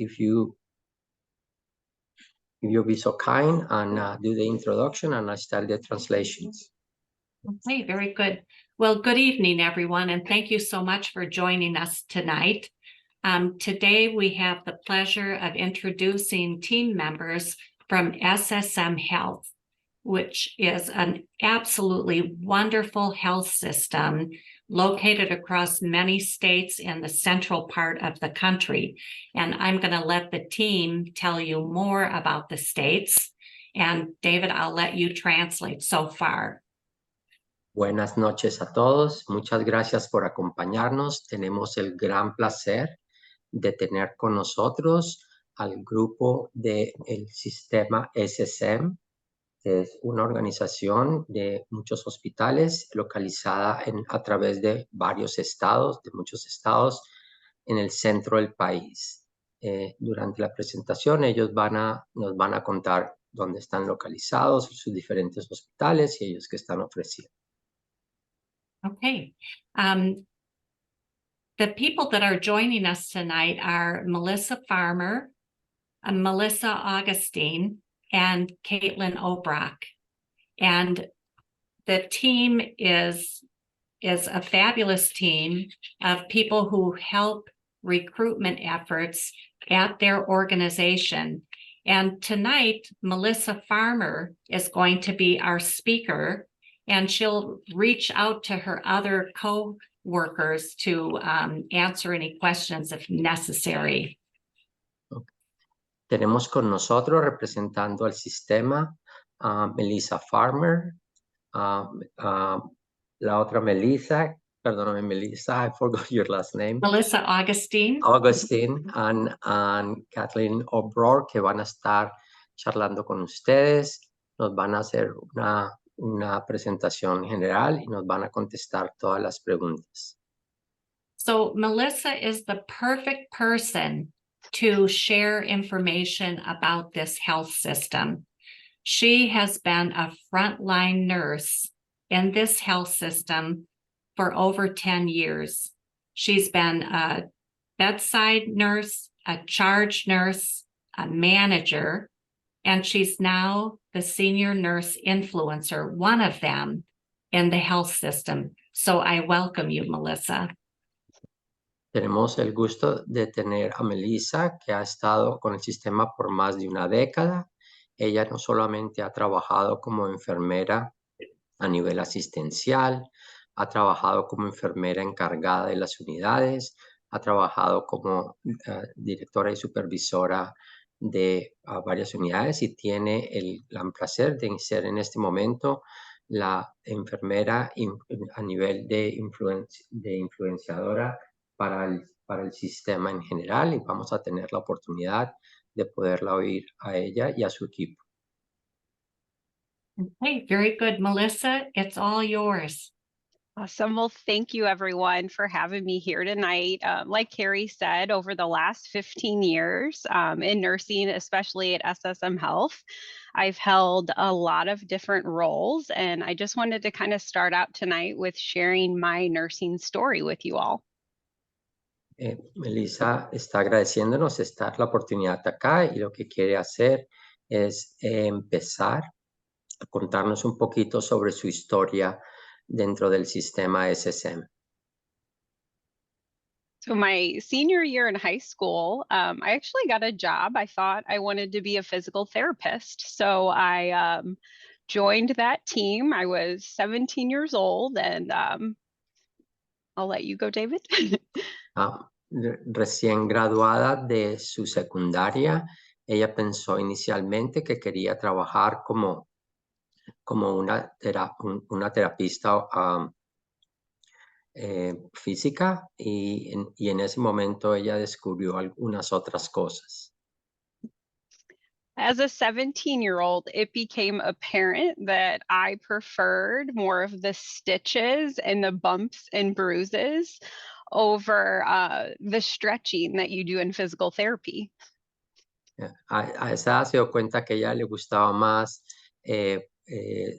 if you be so kind and do the introduction, and I start the translations. Okay, very good. Well, good evening, everyone, and thank you so much for joining us tonight. Today, we have the pleasure of introducing team members from SSM Health, which is an absolutely wonderful health system located across many states in the central part of the country. And I'm going to let the team tell you more about the states. And David, I'll let you translate so far. Buenas noches a todos. Muchas gracias por acompañarnos. Tenemos el gran placer de tener con nosotros al grupo del sistema SSM, que es una organización de muchos hospitales localizada a través de varios estados, de muchos estados en el centro del país. Durante la presentación ellos nos van a contar dónde están localizados, sus diferentes hospitales y ellos que están ofreciendo. Okay. The people that are joining us tonight are Melissa Farmer, Melissa Augustine, and Caitlin Obrock. And the team is a fabulous team of people who help recruitment efforts at their organization. And tonight, Melissa Farmer is going to be our speaker, and she'll reach out to her other co-workers to answer any questions if necessary. Okay. Tenemos con nosotros representando al sistema Melissa Farmer, la otra Melissa, perdóname Melissa, I forgot your last name. Melissa Augustine. Augustine and Kathleen O'Rourke, que van a estar charlando con ustedes. Nos van a hacer una presentación general y nos van a contestar todas las preguntas. So Melissa is the perfect person to share information about this health system. She has been a frontline nurse in this health system for over 10 years. She's been a bedside nurse, a charge nurse, a manager, and she's now the senior nurse influencer, one of them in the health system. So I welcome you, Melissa. Tenemos el gusto de tener a Melissa, que ha estado con el sistema por más de una década. Ella no solamente ha trabajado como enfermera a nivel asistencial, ha trabajado como enfermera encargada de las unidades, ha trabajado como directora y supervisora de varias unidades y tiene el gran placer de ser en este momento la enfermera a nivel de influenciadora para el sistema en general, y vamos a tener la oportunidad de poderla oír a ella y a su equipo. Okay, very good. Melissa, it's all yours. Awesome. Well, thank you everyone for having me here tonight. Like Carrie said, over the last 15 years in nursing, especially at SSM Health, I've held a lot of different roles, and I just wanted to kind of start out tonight with sharing my nursing story with you all. Melissa está agradeciéndonos estar la oportunidad acá, y lo que quiere hacer es empezar a contarnos un poquito sobre su historia dentro del sistema SSM. So my senior year in high school, I actually got a job. I thought I wanted to be a physical therapist. So I joined that team. I was 17 years old, and I'll let you go, David. Recién graduada de su secundaria, ella pensó inicialmente que quería trabajar como una terapista física, y en ese momento ella descubrió algunas otras cosas. As a 17-year-old, it became apparent that I preferred more of the stitches and the bumps and bruises over the stretching that you do in physical therapy. A esa edad se dio cuenta que a ella le gustaba más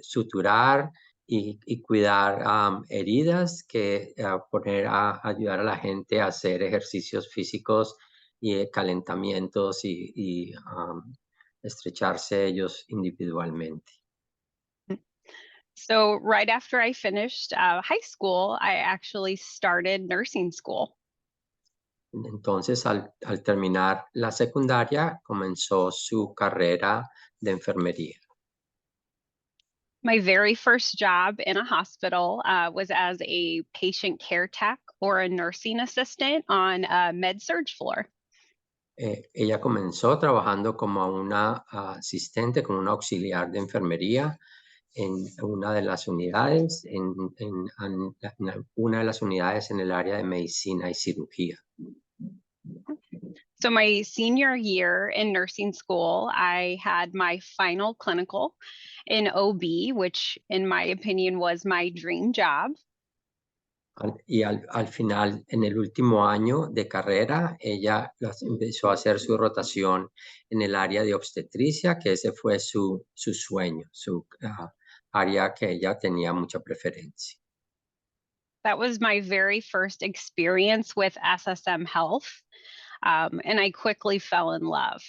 suturar y cuidar heridas que ayudar a la gente a hacer ejercicios físicos y calentamientos y estrecharse ellos individualmente. So right after I finished high school, I actually started nursing school. Entonces, al terminar la secundaria, comenzó su carrera de enfermería. My very first job in a hospital was as a patient care tech or a nursing assistant on a med-surg floor. Ella comenzó trabajando como una asistente, como una auxiliar de enfermería en una de las unidades, en una de las unidades en el área de medicina y cirugía. So my senior year in nursing school, I had my final clinical in OB, which in my opinion was my dream job. Y al final, en el último año de carrera, ella empezó a hacer su rotación en el área de obstetricia, que ese fue su sueño, su área que ella tenía mucha preferencia. That was my very first experience with SSM Health, and I quickly fell in love.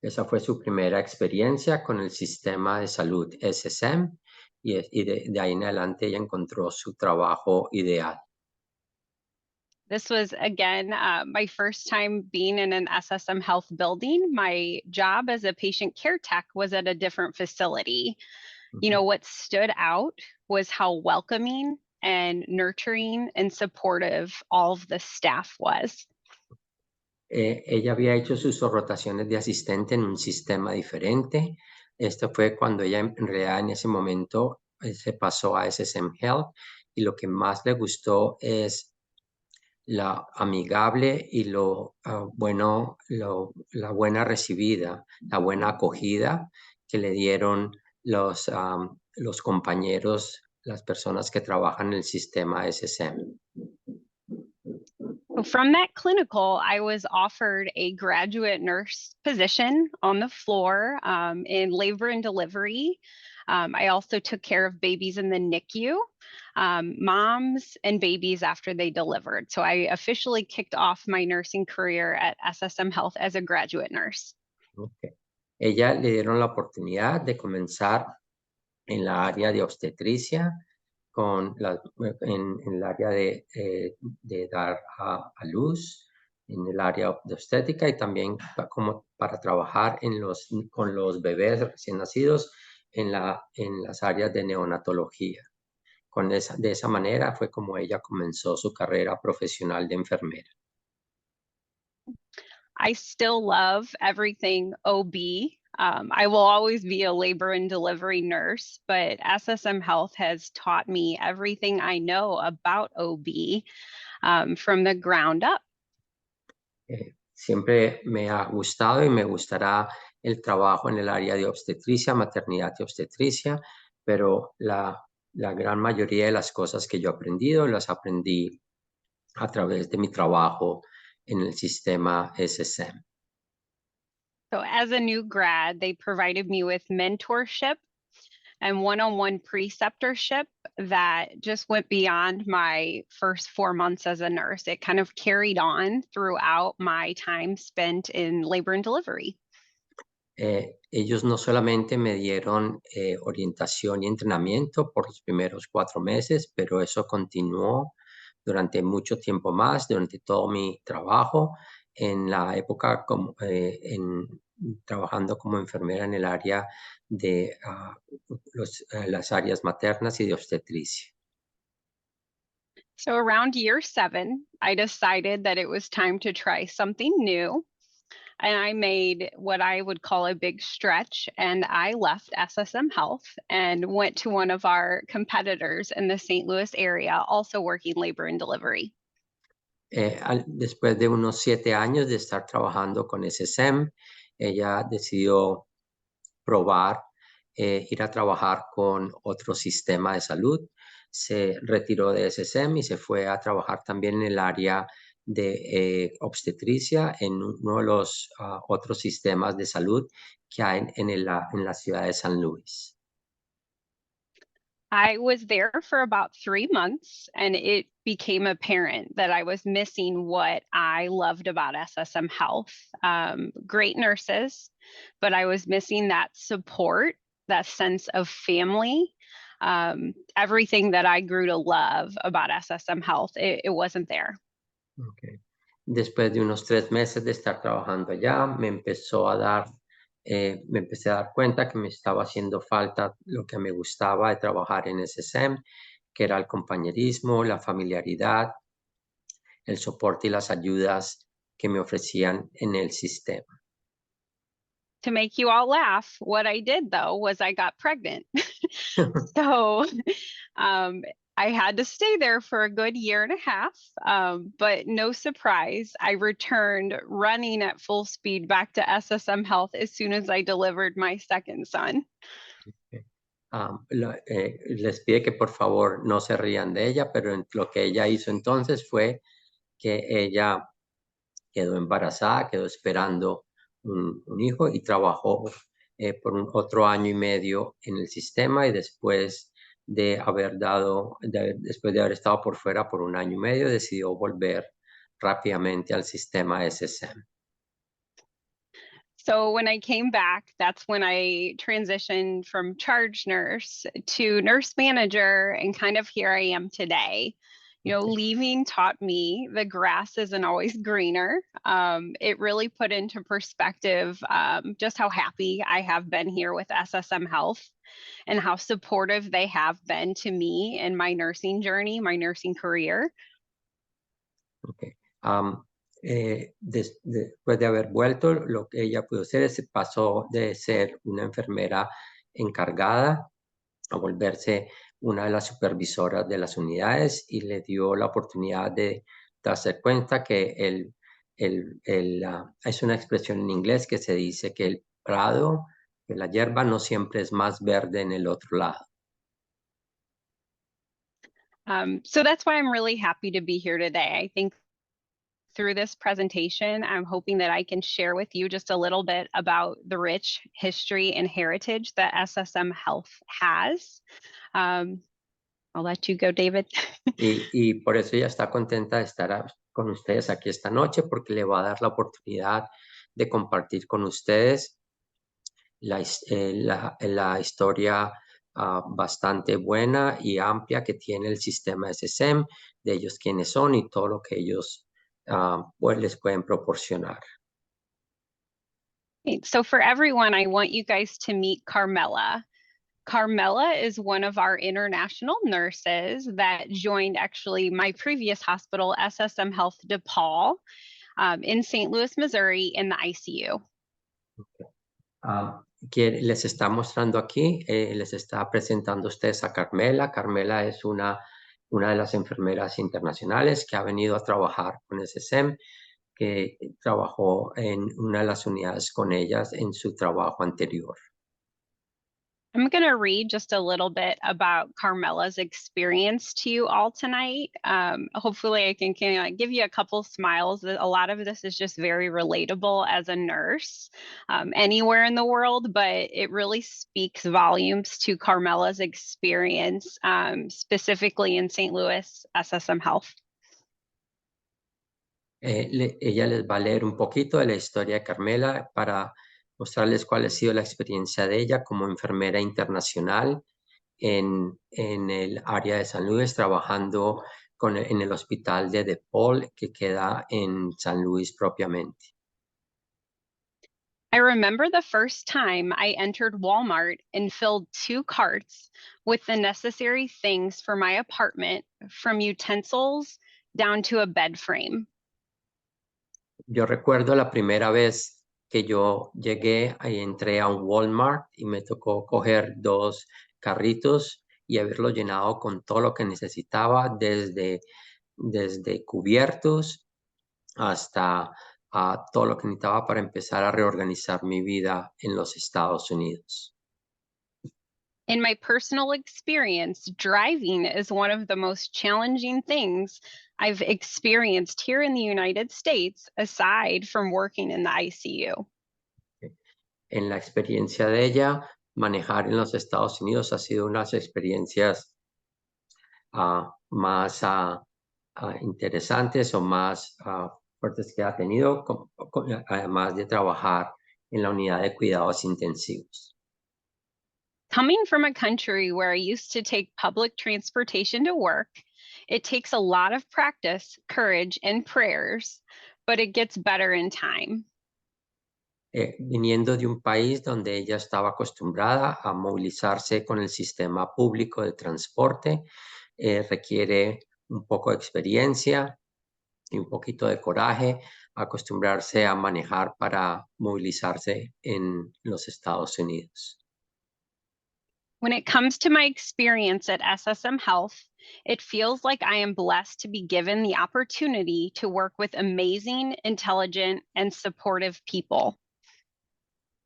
Esa fue su primera experiencia con el sistema de salud SSM y de ahí en adelante ella encontró su trabajo ideal. This was, again, my first time being in an SSM Health building. My job as a patient care tech was at a different facility. You know, what stood out was how welcoming and nurturing and supportive all of the staff was. Ella había hecho sus rotaciones de asistente en un sistema diferente. Esto fue cuando ella en realidad en ese momento se pasó a SSM Health y lo que más le gustó es la amigable y la buena recibida, la buena acogida que le dieron los compañeros, las personas que trabajan en el sistema SSM. So from that clinical, I was offered a graduate nurse position on the floor in labor and delivery. I also took care of babies in the NICU, moms and babies after they delivered. So I officially kicked off my nursing career at SSM Health as a graduate nurse. Okay. Ella le dieron la oportunidad de comenzar en la área de obstetricia, en el área de dar a luz, en el área de obstétrica y también como para trabajar con los bebés recién nacidos en las áreas de neonatología. De esa manera fue como ella comenzó su carrera profesional de enfermera. I still love everything OB. I will always be a labor and delivery nurse, but SSM Health has taught me everything I know about OB from the ground up. Siempre me ha gustado y me gustará el trabajo en el área de obstetricia, maternidad y obstetricia, pero la gran mayoría de las cosas que yo he aprendido las aprendí a través de mi trabajo en el sistema SSM. So as a new grad, they provided me with mentorship and one-on-one preceptorship that just went beyond my first 4 months as a nurse. It kind of carried on throughout my time spent in labor and delivery. Ellos no solamente me dieron orientación y entrenamiento por los primeros 4 meses, pero eso continuó durante mucho tiempo más, durante todo mi trabajo, en la época trabajando como enfermera en el área de las áreas maternas y de obstetricia. So around year 7, I decided that it was time to try something new. And I made what I would call a big stretch. And I left SSM Health and went to one of our competitors in the St. Louis area, also working labor and delivery. Después de unos 7 años de estar trabajando con SSM, ella decidió probar ir a trabajar con otro sistema de salud. Se retiró de SSM y se fue a trabajar también en el área de obstetricia en uno de los otros sistemas de salud que hay en la ciudad de San Luis. I was there for about 3 months, and it became apparent that I was missing what I loved about SSM Health. Great nurses, but I was missing that support, that sense of family. Everything that I grew to love about SSM Health, it wasn't there. Okay. Después de unos 3 meses de estar trabajando allá, me empecé a dar cuenta que me estaba haciendo falta lo que me gustaba de trabajar en SSM, que era el compañerismo, la familiaridad, el soporte y las ayudas que me ofrecían en el sistema. To make you all laugh, what I did though was I got pregnant. So I had to stay there for a good 1.5 years, but no surprise, I returned running at full speed back to SSM Health as soon as I delivered my second son. Les pide que por favor no se rían de ella, pero lo que ella hizo entonces fue que ella quedó embarazada, quedó esperando un hijo y trabajó por otro 1 año y medio en el sistema, y después de haber estado por fuera por 1 año y medio, decidió volver rápidamente al sistema SSM. So when I came back, that's when I transitioned from charge nurse to nurse manager, and kind of here I am today. Leaving taught me the grass isn't always greener. It really put into perspective just how happy I have been here with SSM Health and how supportive they have been to me in my nursing journey, my nursing career. Okay. Después de haber vuelto, lo que ella pudo hacer es pasó de ser una enfermera encargada a volverse una de las supervisoras de las unidades, y le dio la oportunidad de darse cuenta que es una expresión en inglés que se dice que el prado, que la hierba no siempre es más verde en el otro lado. So that's why I'm really happy to be here today. I think through this presentation, I'm hoping that I can share with you just a little bit about the rich history and heritage that SSM Health has. I'll let you go, David. Y por eso ella está contenta de estar con ustedes aquí esta noche, porque le va a dar la oportunidad de compartir con ustedes la historia bastante buena y amplia que tiene el sistema SSM, de ellos quiénes son y todo lo que ellos pues les pueden proporcionar. So for everyone, I want you guys to meet Carmela. Carmela is one of our international nurses that joined actually my previous hospital, SSM Health DePaul, in St. Louis, Missouri, in the ICU. Que les está mostrando aquí, les está presentando a ustedes a Carmela. Carmela es una de las enfermeras internacionales que ha venido a trabajar con SSM, que trabajó en una de las unidades con ellas en su trabajo anterior. I'm going to read just a little bit about Carmela's experience to you all tonight. Hopefully I can give you a couple smiles. A lot of this is just very relatable as a nurse anywhere in the world, but it really speaks volumes to Carmela's experience, specifically in St. Louis SSM Health. Ella les va a leer un poquito de la historia de Carmela para mostrarles cuál ha sido la experiencia de ella como enfermera internacional en el área de San Luis, trabajando en el hospital de DePaul, que queda en San Luis propiamente. I remember the first time I entered Walmart and filled 2 carts with the necessary things for my apartment, from utensils down to a bed frame. Yo recuerdo la primera vez que yo llegué y entré a un Walmart y me tocó coger 2 carritos y haberlo llenado con todo lo que necesitaba, desde cubiertos hasta todo lo que necesitaba para empezar a reorganizar mi vida en los Estados Unidos. In my personal experience, driving is one of the most challenging things I've experienced here in the United States, aside from working in the ICU. En la experiencia de ella, manejar en los Estados Unidos ha sido unas experiencias más interesantes o más fuertes que ha tenido, además de trabajar en la unidad de cuidados intensivos. Coming from a country where I used to take public transportation to work, it takes a lot of practice, courage, and prayers, but it gets better in time. Viniendo de un país donde ella estaba acostumbrada a movilizarse con el sistema público de transporte, requiere un poco de experiencia y un poquito de coraje acostumbrarse a manejar para movilizarse en los Estados Unidos. When it comes to my experience at SSM Health, it feels like I am blessed to be given the opportunity to work with amazing, intelligent, and supportive people.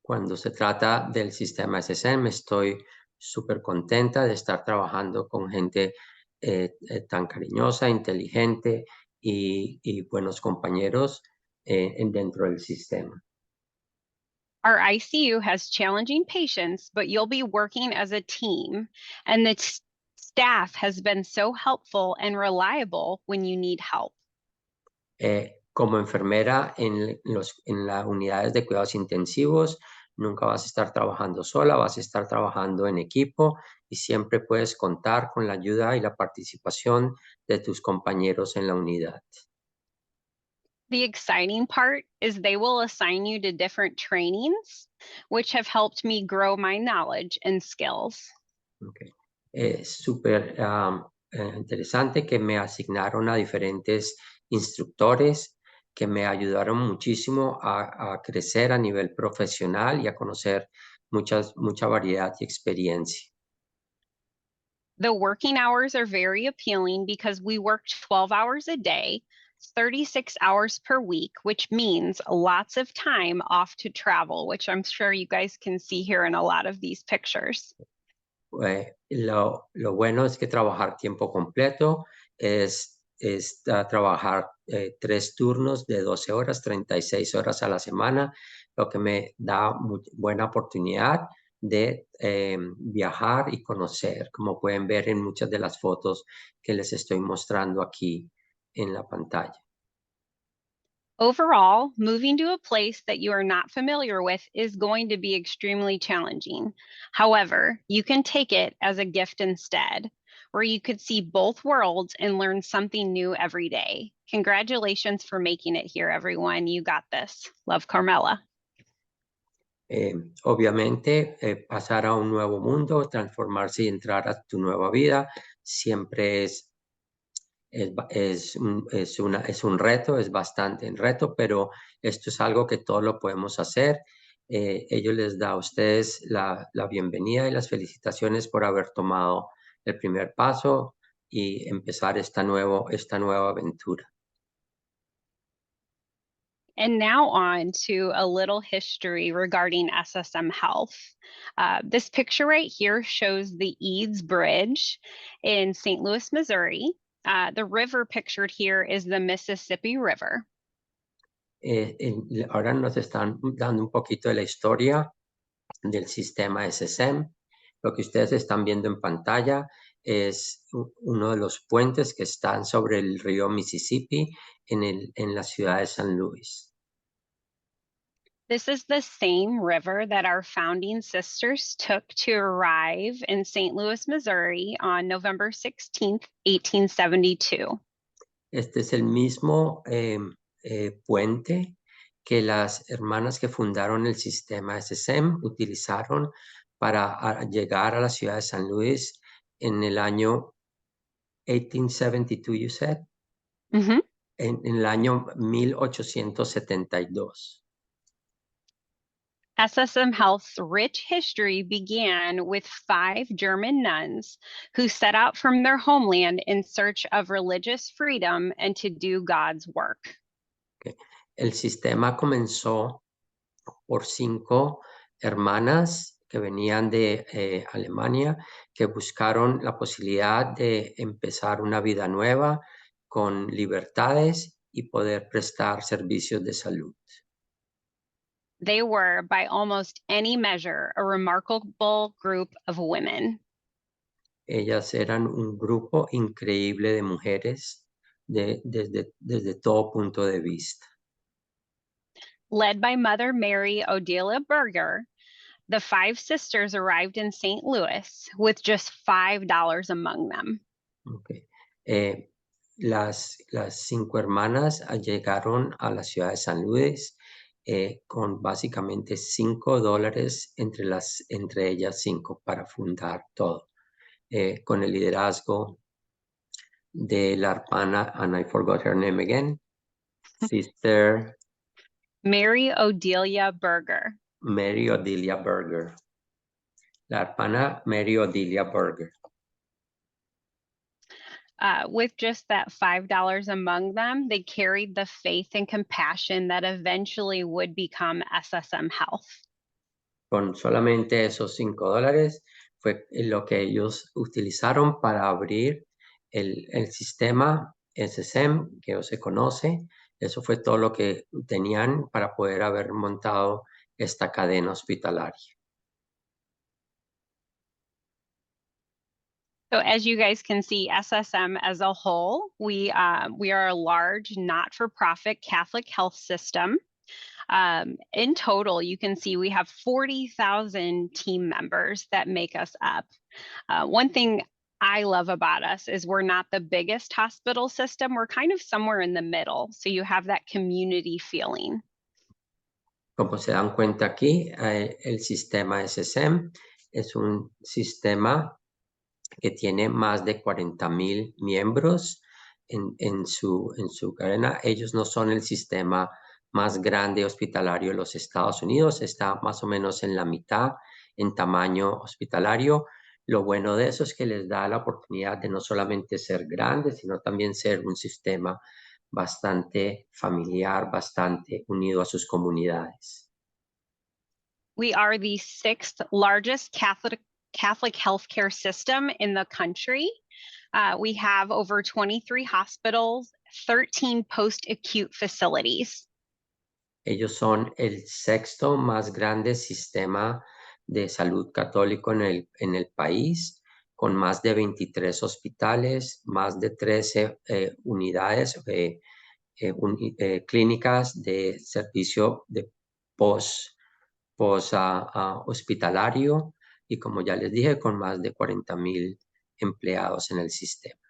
Cuando se trata del sistema SSM, estoy súper contenta de estar trabajando con gente tan cariñosa, inteligente y buenos compañeros dentro del sistema. Our ICU has challenging patients, but you'll be working as a team, and the staff has been so helpful and reliable when you need help. Como enfermera en las unidades de cuidados intensivos, nunca vas a estar trabajando sola, vas a estar trabajando en equipo y siempre puedes contar con la ayuda y la participación de tus compañeros en la unidad. The exciting part is they will assign you to different trainings, which have helped me grow my knowledge and skills. Okay. Es súper interesante que me asignaron a diferentes instructores que me ayudaron muchísimo a crecer a nivel profesional y a conocer mucha variedad y experiencia. The working hours are very appealing because we work 12 hours a day, 36 hours per week, which means lots of time off to travel, which I'm sure you guys can see here in a lot of these pictures. Lo bueno es que trabajar tiempo completo es trabajar 3 turnos de 12 horas, 36 horas a la semana, lo que me da buena oportunidad de viajar y conocer, como pueden ver en muchas de las fotos que les estoy mostrando aquí en la pantalla. Overall, moving to a place that you are not familiar with is going to be extremely challenging. However, you can take it as a gift instead, where you could see both worlds and learn something new every day. Congratulations for making it here, everyone. You got this. Love, Carmela. Obviamente, pasar a un nuevo mundo, transformarse y entrar a tu nueva vida, siempre es un reto, es bastante un reto, pero esto es algo que todos lo podemos hacer. Ellos les da a ustedes la bienvenida y las felicitaciones por haber tomado el primer paso y empezar esta nueva aventura. And now on to a little history regarding SSM Health. This picture right here shows the Eads Bridge in St. Louis, Missouri. The river pictured here is the Mississippi River. Ahora nos están dando un poquito de la historia del sistema SSM. Lo que ustedes están viendo en pantalla es uno de los puentes que están sobre el río Mississippi en la ciudad de San Luis. This is the same river that our founding sisters took to arrive in St. Louis, Missouri on November 16th, 1872. Este es el mismo puente que las hermanas que fundaron el sistema SSM utilizaron para llegar a la ciudad de San Luis en el año 1872, you said? Mm-hmm. En el año 1872. SSM Health's rich history began with 5 German nuns who set out from their homeland in search of religious freedom and to do God's work. Okay. El sistema comenzó por 5 hermanas que venían de Alemania, que buscaron la posibilidad de empezar una vida nueva con libertades y poder prestar servicios de salud. They were, by almost any measure, a remarkable group of women. Ellas eran un grupo increíble de mujeres desde todo punto de vista. Led by Mother Mary Odelia Berger, the 5 sisters arrived in St. Louis with just $5 among them. Okay. Las 5 hermanas llegaron a la ciudad de San Luis con básicamente $5 entre ellas 5 para fundar todo, con el liderazgo de la hermana, and I forgot her name again, Sister Mary Odelia Berger. Mary Odelia Berger. La hermana Mary Odelia Berger. With just that $5 among them, they carried the faith and compassion that eventually would become SSM Health. Con solamente esos $5 fue lo que ellos utilizaron para abrir el sistema SSM que se conoce. Eso fue todo lo que tenían para poder haber montado esta cadena hospitalaria. So as you guys can see, SSM as a whole, we are a large not-for-profit Catholic health system. In total, you can see we have 40,000 team members that make us up. One thing I love about us is we're not the biggest hospital system. We're kind of somewhere in the middle. So you have that community feeling. Como se dan cuenta aquí, el sistema SSM es un sistema que tiene más de 40,000 miembros en su cadena. Ellos no son el sistema más grande hospitalario de los Estados Unidos, está más o menos en la mitad en tamaño hospitalario. Lo bueno de eso es que les da la oportunidad de no solamente ser grandes, sino también ser un sistema bastante familiar, bastante unido a sus comunidades. We are the 6th largest Catholic healthcare system in the country. We have over 23 hospitals, 13 post-acute facilities. Ellos son el 6º más grande sistema de salud católico en el país, con más de 23 hospitales, más de 13 unidades, clínicas de servicio de hospitalario y, como ya les dije, con más de 40,000 empleados en el sistema.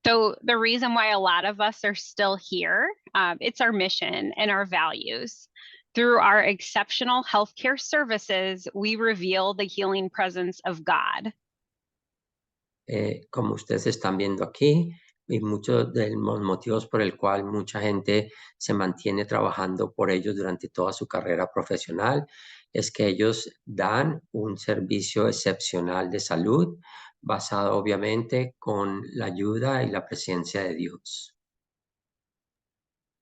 So the reason why a lot of us are still here, it's our mission and our values. Through our exceptional healthcare services, we reveal the healing presence of God. Como ustedes están viendo aquí, y muchos de los motivos por el cual mucha gente se mantiene trabajando por ellos durante toda su carrera profesional, es que ellos dan un servicio excepcional de salud, basado obviamente con la ayuda y la presencia de Dios.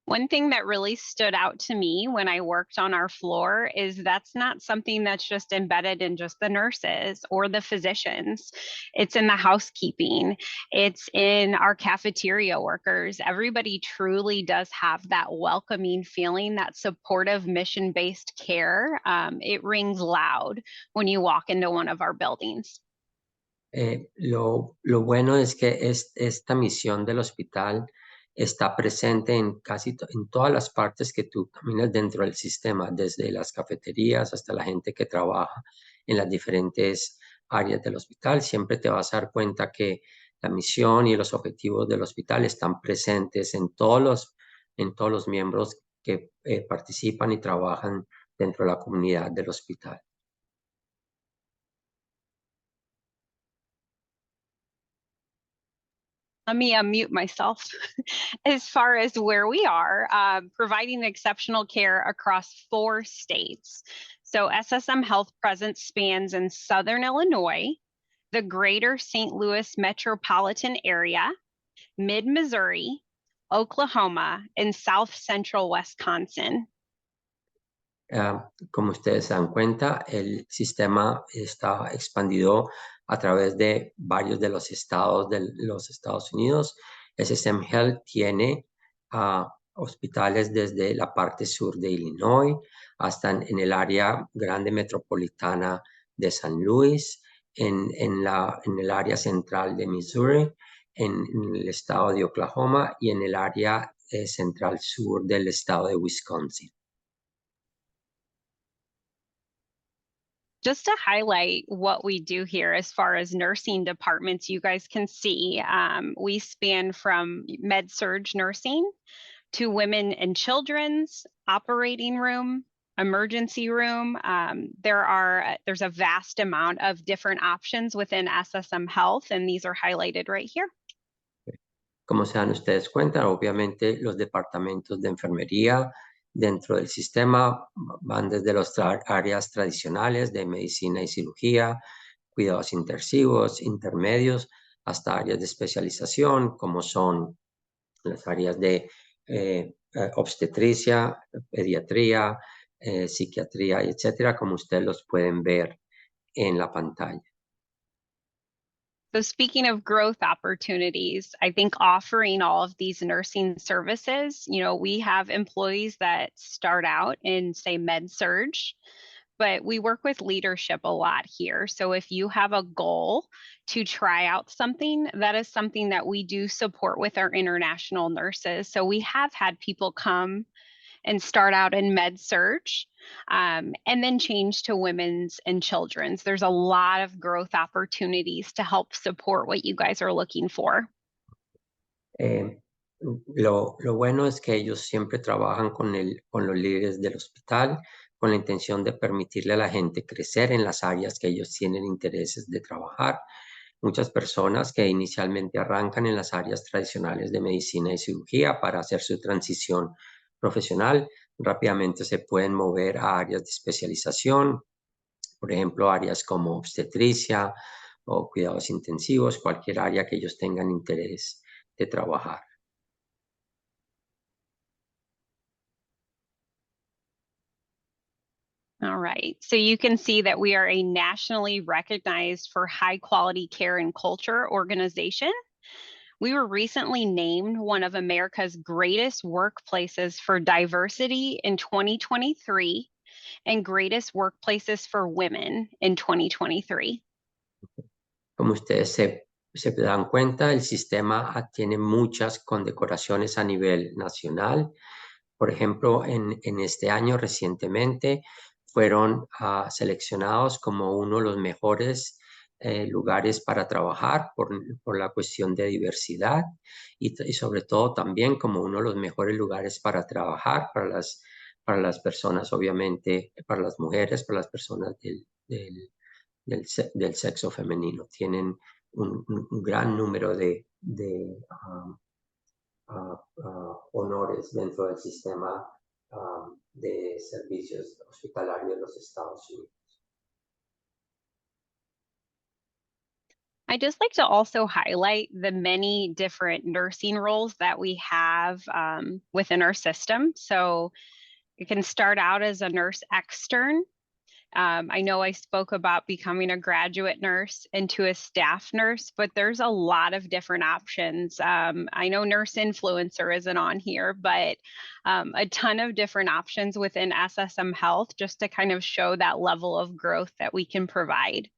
One thing that really stood out to me when I worked on our floor is that's not something that's just embedded in just the nurses or the physicians. It's in the housekeeping. It's in our cafeteria workers. Everybody truly does have that welcoming feeling, that supportive mission-based care. It rings loud when you walk into one of our buildings. Lo bueno es que esta misión del hospital está presente en en todas las partes que tú caminas dentro del sistema, desde las cafeterías hasta la gente que trabaja en las diferentes áreas del hospital. Siempre te vas a dar cuenta que la misión y los objetivos del hospital están presentes en todos los miembros que participan y trabajan dentro de la comunidad del hospital. Let me unmute myself. As far as where we are, providing exceptional care across 4 states. So SSM Health presence spans in Southern Illinois, the greater St. Louis metropolitan area, mid-Missouri, Oklahoma, and South Central Wisconsin. Como ustedes se dan cuenta, el sistema está expandido a través de varios de los estados de los Estados Unidos. SSM Health tiene hospitales desde la parte sur de Illinois hasta en el área grande metropolitana de San Luis, en el área central de Missouri, en el estado de Oklahoma y en el área central sur del estado de Wisconsin. Just to highlight what we do here as far as nursing departments, you guys can see we span from med-surg nursing to women and children's, operating room, emergency room. There's a vast amount of different options within SSM Health, and these are highlighted right here. Como se dan ustedes cuenta, obviamente los departamentos de enfermería dentro del sistema van desde las áreas tradicionales de medicina y cirugía, cuidados intensivos, intermedios, hasta áreas de especialización, como son las áreas de obstetricia, pediatría, psiquiatría, etcétera, como ustedes los pueden ver en la pantalla. So speaking of growth opportunities, I think offering all of these nursing services, we have employees that start out in, say, med-surg, but we work with leadership a lot here. So if you have a goal to try out something, that is something that we do support with our international nurses. So we have had people come and start out in med-surg, and then change to women's and children's. There's a lot of growth opportunities to help support what you guys are looking for. Lo bueno es que ellos siempre trabajan con los líderes del hospital con la intención de permitirle a la gente crecer en las áreas que ellos tienen intereses de trabajar. Muchas personas que inicialmente arrancan en las áreas tradicionales de medicina y cirugía para hacer su transición profesional, rápidamente se pueden mover a áreas de especialización, por ejemplo, áreas como obstetricia o cuidados intensivos, cualquier área que ellos tengan interés de trabajar. All right, so you can see that we are a nationally recognized for high quality care and culture organization. We were recently named one of America's greatest workplaces for diversity in 2023 and greatest workplaces for women in 2023. Como ustedes se dan cuenta, el sistema tiene muchas condecoraciones a nivel nacional. Por ejemplo, en este año recientemente fueron seleccionados como uno de los mejores lugares para trabajar por la cuestión de diversidad y sobre todo también como uno de los mejores lugares para trabajar para las personas, obviamente, para las mujeres, para las personas del sexo femenino. Tienen un gran número de honores dentro del sistema de servicios hospitalarios de los Estados Unidos. I'd just like to also highlight the many different nursing roles that we have within our system. So you can start out as a nurse extern. I know I spoke about becoming a graduate nurse into a staff nurse, but there's a lot of different options. I know nurse influencer isn't on here, but a ton of different options within SSM Health just to kind of show that level of growth that we can provide.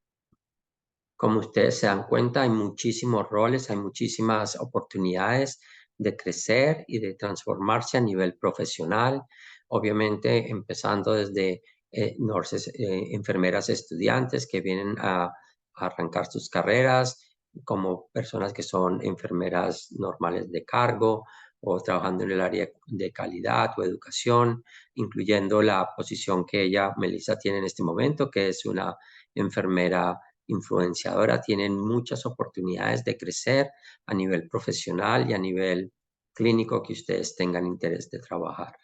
Como ustedes se dan cuenta, hay muchísimos roles, hay muchísimas oportunidades de crecer y de transformarse a nivel profesional, obviamente empezando desde enfermeras estudiantes que vienen a arrancar sus carreras, como personas que son enfermeras normales de cargo o trabajando en el área de calidad o educación, incluyendo la posición que Melissa, tiene en este momento, que es una enfermera influenciadora. Tienen muchas oportunidades de crecer a nivel profesional y a nivel clínico que ustedes tengan interés de trabajar.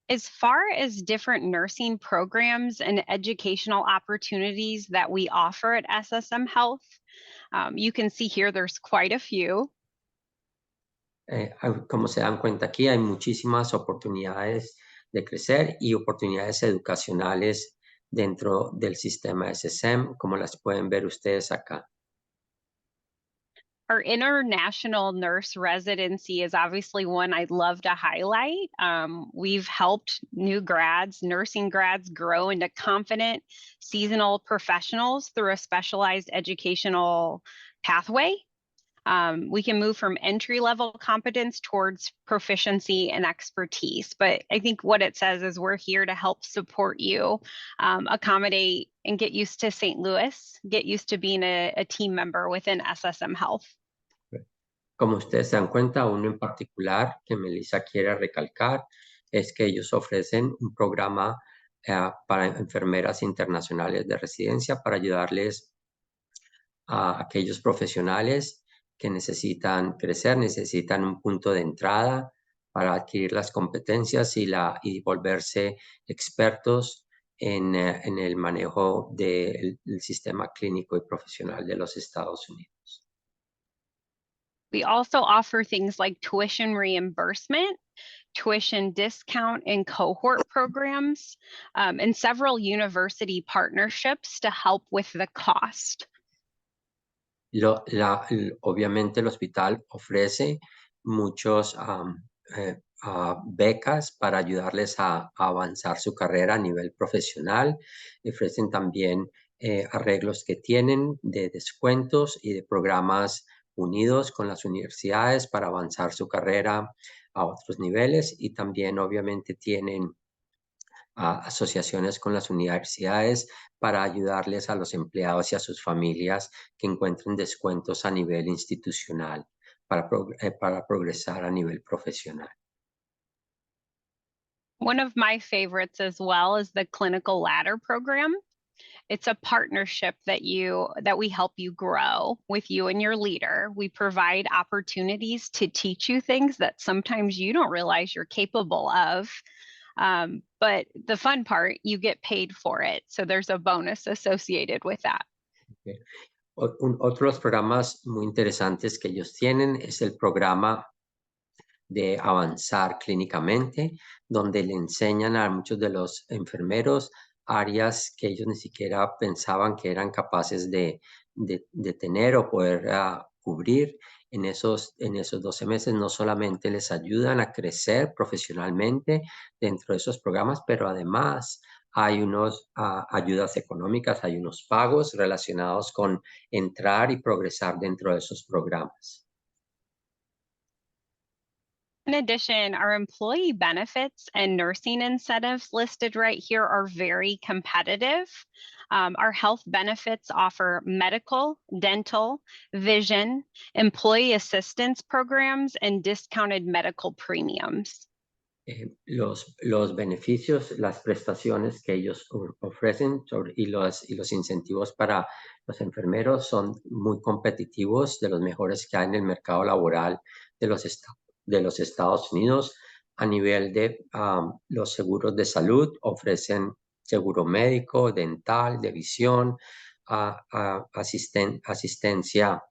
As far as different nursing programs and educational opportunities that we offer at SSM Health, you can see here there's quite a few. Como se dan cuenta aquí, hay muchísimas oportunidades de crecer y oportunidades educacionales dentro del sistema SSM, como las pueden ver ustedes acá. Our international nurse residency is obviously one I'd love to highlight. We've helped new grads, nursing grads, grow into confident seasonal professionals through a specialized educational pathway. We can move from entry-level competence towards proficiency and expertise. But I think what it says is we're here to help support you, accommodate and get used to St. Louis, get used to being a team member within SSM Health. Como ustedes se dan cuenta, uno en particular que Melissa quiere recalcar es que ellos ofrecen un programa para enfermeras internacionales de residencia para ayudarles a aquellos profesionales que necesitan crecer, necesitan un punto de entrada para adquirir las competencias y volverse expertos en el manejo del sistema clínico y profesional de los Estados Unidos. We also offer things like tuition reimbursement, tuition discount and cohort programs, and several university partnerships to help with the cost. Obviamente el hospital ofrece muchos becas para ayudarles a avanzar su carrera a nivel profesional. Ofrecen también arreglos que tienen de descuentos y de programas unidos con las universidades para avanzar su carrera a otros niveles, y también obviamente tienen asociaciones con las universidades para ayudarles a los empleados y a sus familias que encuentren descuentos a nivel institucional para progresar a nivel profesional. One of my favorites as well is the clinical ladder program. It's a partnership that we help you grow with you and your leader. We provide opportunities to teach you things that sometimes you don't realize you're capable of. But the fun part, you get paid for it. So there's a bonus associated with that. Okay. Otros programas muy interesantes que ellos tienen es el programa de avanzar clínicamente, donde le enseñan a muchos de los enfermeros áreas que ellos ni siquiera pensaban que eran capaces de tener o poder cubrir. En esos 12 meses no solamente les ayudan a crecer profesionalmente dentro de esos programas, pero además hay unas ayudas económicas, hay unos pagos relacionados con entrar y progresar dentro de esos programas. In addition, our employee benefits and nursing incentives listed right here are very competitive. Our health benefits offer medical, dental, vision, employee assistance programs, and discounted medical premiums. Los beneficios, las prestaciones que ellos ofrecen y los incentivos para los enfermeros son muy competitivos, de los mejores que hay en el mercado laboral de los Estados Unidos. A nivel de los seguros de salud, ofrecen seguro médico, dental, de visión, asistencia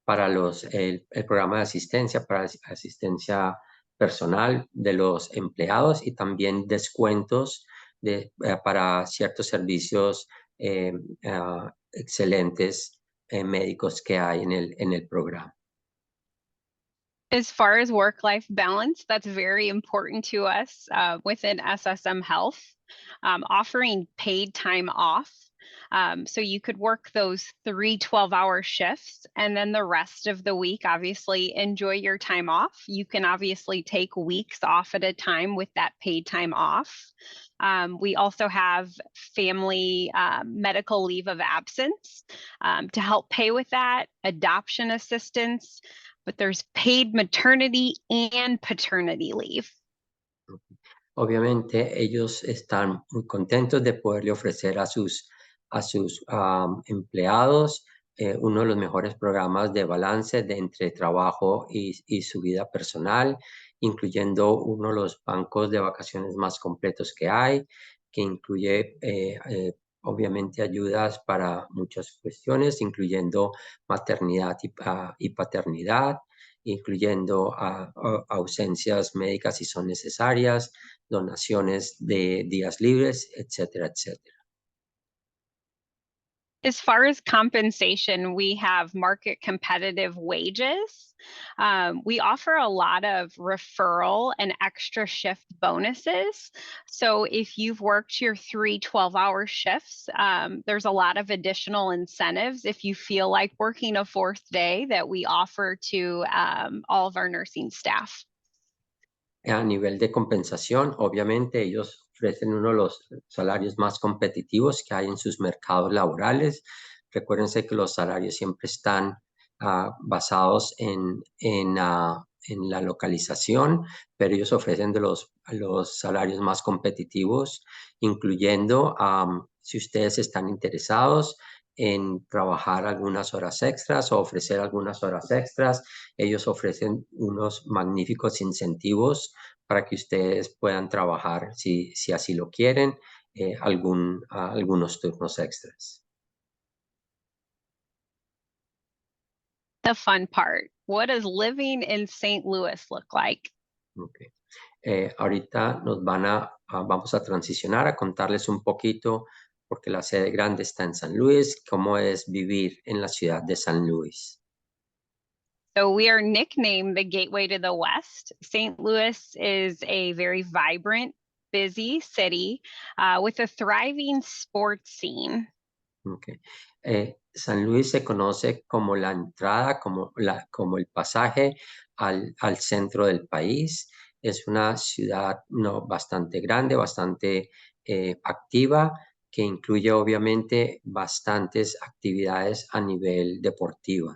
para el programa de asistencia, para asistencia personal de los empleados, y también descuentos para ciertos servicios excelentes médicos que hay en el programa. As far as work-life balance, that's very important to us within SSM Health, offering paid time off. So you could work those 3 12-hour shifts, and then the rest of the week, obviously, enjoy your time off. You can obviously take weeks off at a time with that paid time off. We also have family medical leave of absence to help pay with that, adoption assistance, but there's paid maternity and paternity leave. Obviamente ellos están muy contentos de poderle ofrecer a sus empleados uno de los mejores programas de balance entre trabajo y su vida personal, incluyendo uno de los bancos de vacaciones más completos que hay, que incluye obviamente ayudas para muchas cuestiones, incluyendo maternidad y paternidad, incluyendo ausencias médicas si son necesarias, donaciones de días libres, etcétera, etcétera. As far as compensation, we have market competitive wages. We offer a lot of referral and extra shift bonuses. So if you've worked your 3 12-hour shifts, there's a lot of additional incentives if you feel like working a 4th day that we offer to all of our nursing staff. A nivel de compensación, obviamente ellos ofrecen uno de los salarios más competitivos que hay en sus mercados laborales. Recuérdense que los salarios siempre están basados en la localización, pero ellos ofrecen de los salarios más competitivos, incluyendo si ustedes están interesados en trabajar algunas horas extras o ofrecer algunas horas extras. Ellos ofrecen unos magníficos incentivos para que ustedes puedan trabajar, si así lo quieren, algunos turnos extras. The fun part. What does living in St. Louis look like? Okay. Ahorita vamos a transicionar a contarles un poquito, porque la sede grande está en San Luis, cómo es vivir en la ciudad de San Luis. So we are nicknamed the Gateway to the West. St. Louis is a very vibrant, busy city with a thriving sports scene. Okay. San Luis se conoce como la entrada, como el pasaje al centro del país. Es una ciudad bastante grande, bastante activa, que incluye obviamente bastantes actividades a nivel deportiva.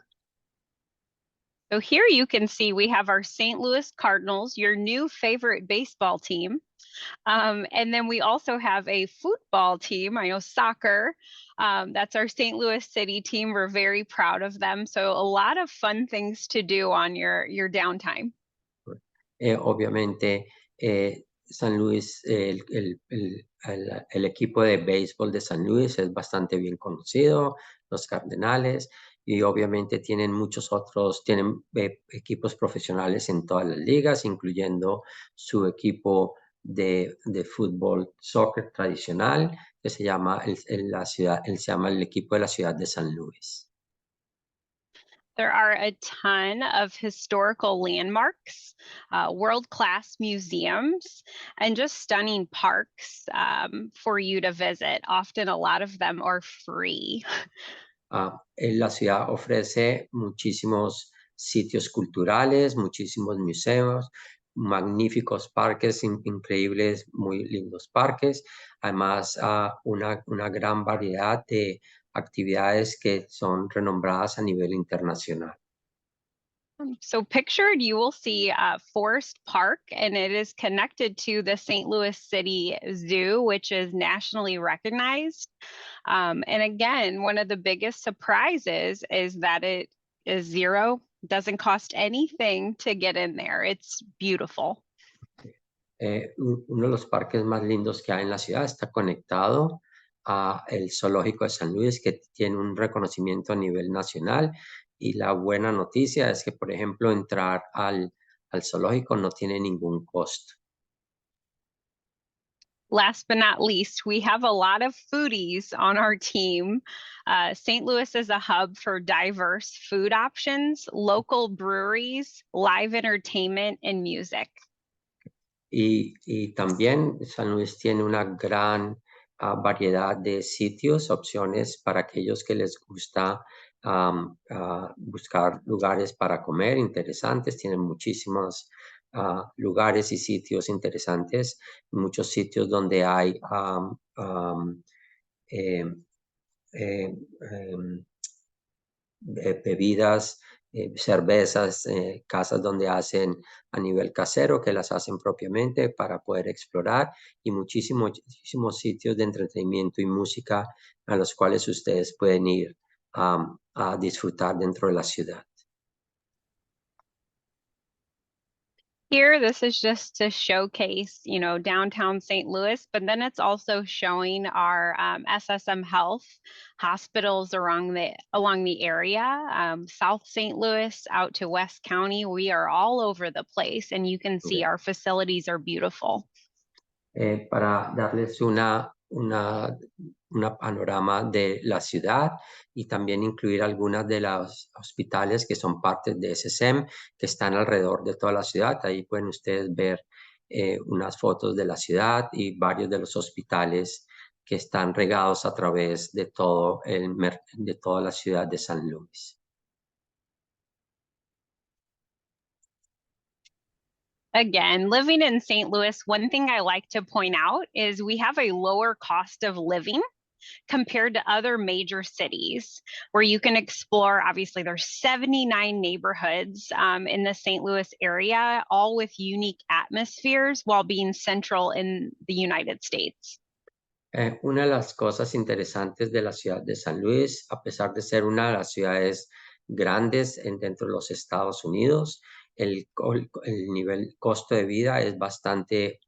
So here you can see we have our St. Louis Cardinals, your new favorite baseball team. And then we also have a football team. I know soccer. That's our St. Louis City team. We're very proud of them. So a lot of fun things to do on your downtime. Obviamente, San Luis, el equipo de béisbol de San Luis es bastante bien conocido, los Cardenales, y obviamente tienen tienen equipos profesionales en todas las ligas, incluyendo su equipo de fútbol, soccer tradicional, que se llama el equipo de la ciudad de San Luis. There are a ton of historical landmarks, world-class museums, and just stunning parks for you to visit. Often a lot of them are free. La ciudad ofrece muchísimos sitios culturales, muchísimos museos, magníficos parques, increíbles, muy lindos parques. Además, una gran variedad de actividades que son renombradas a nivel internacional. So pictured, you will see Forest Park, and it is connected to the St. Louis City Zoo, which is nationally recognized. And again, one of the biggest surprises is that it is zero, doesn't cost anything to get in there. It's beautiful. Uno de los parques más lindos que hay en la ciudad está conectado a el Zoológico de San Luis, que tiene un reconocimiento a nivel nacional. Y la buena noticia es que, por ejemplo, entrar al zoológico no tiene ningún costo. Last but not least, we have a lot of foodies on our team. St. Louis is a hub for diverse food options, local breweries, live entertainment, and music. Y también San Luis tiene una gran variedad de sitios, opciones para aquellos que les gusta buscar lugares para comer interesantes. Tienen muchísimos lugares y sitios interesantes, muchos sitios donde hay bebidas, cervezas, casas donde hacen a nivel casero, que las hacen propiamente para poder explorar, y muchísimos sitios de entretenimiento y música a los cuales ustedes pueden ir a disfrutar dentro de la ciudad. Here, this is just to showcase, downtown St. Louis, but then it's also showing our SSM Health hospitals along the area, South St. Louis out to West County. We are all over the place, and you can see our facilities are beautiful. Para darles una una panorama de la ciudad y también incluir algunas de los hospitales que son parte de SSM, que están alrededor de toda la ciudad. Ahí pueden ustedes ver unas fotos de la ciudad y varios de los hospitales que están regados a través de de toda la ciudad de San Luis. Again, living in St. Louis, one thing I like to point out is we have a lower cost of living compared to other major cities where you can explore. Obviously, there's 79 neighborhoods in the St. Louis area, all with unique atmospheres while being central in the United States. Una de las cosas interesantes de la ciudad de San Luis, a pesar de ser una de las ciudades grandes dentro de los Estados Unidos, el nivel costo de vida es bastante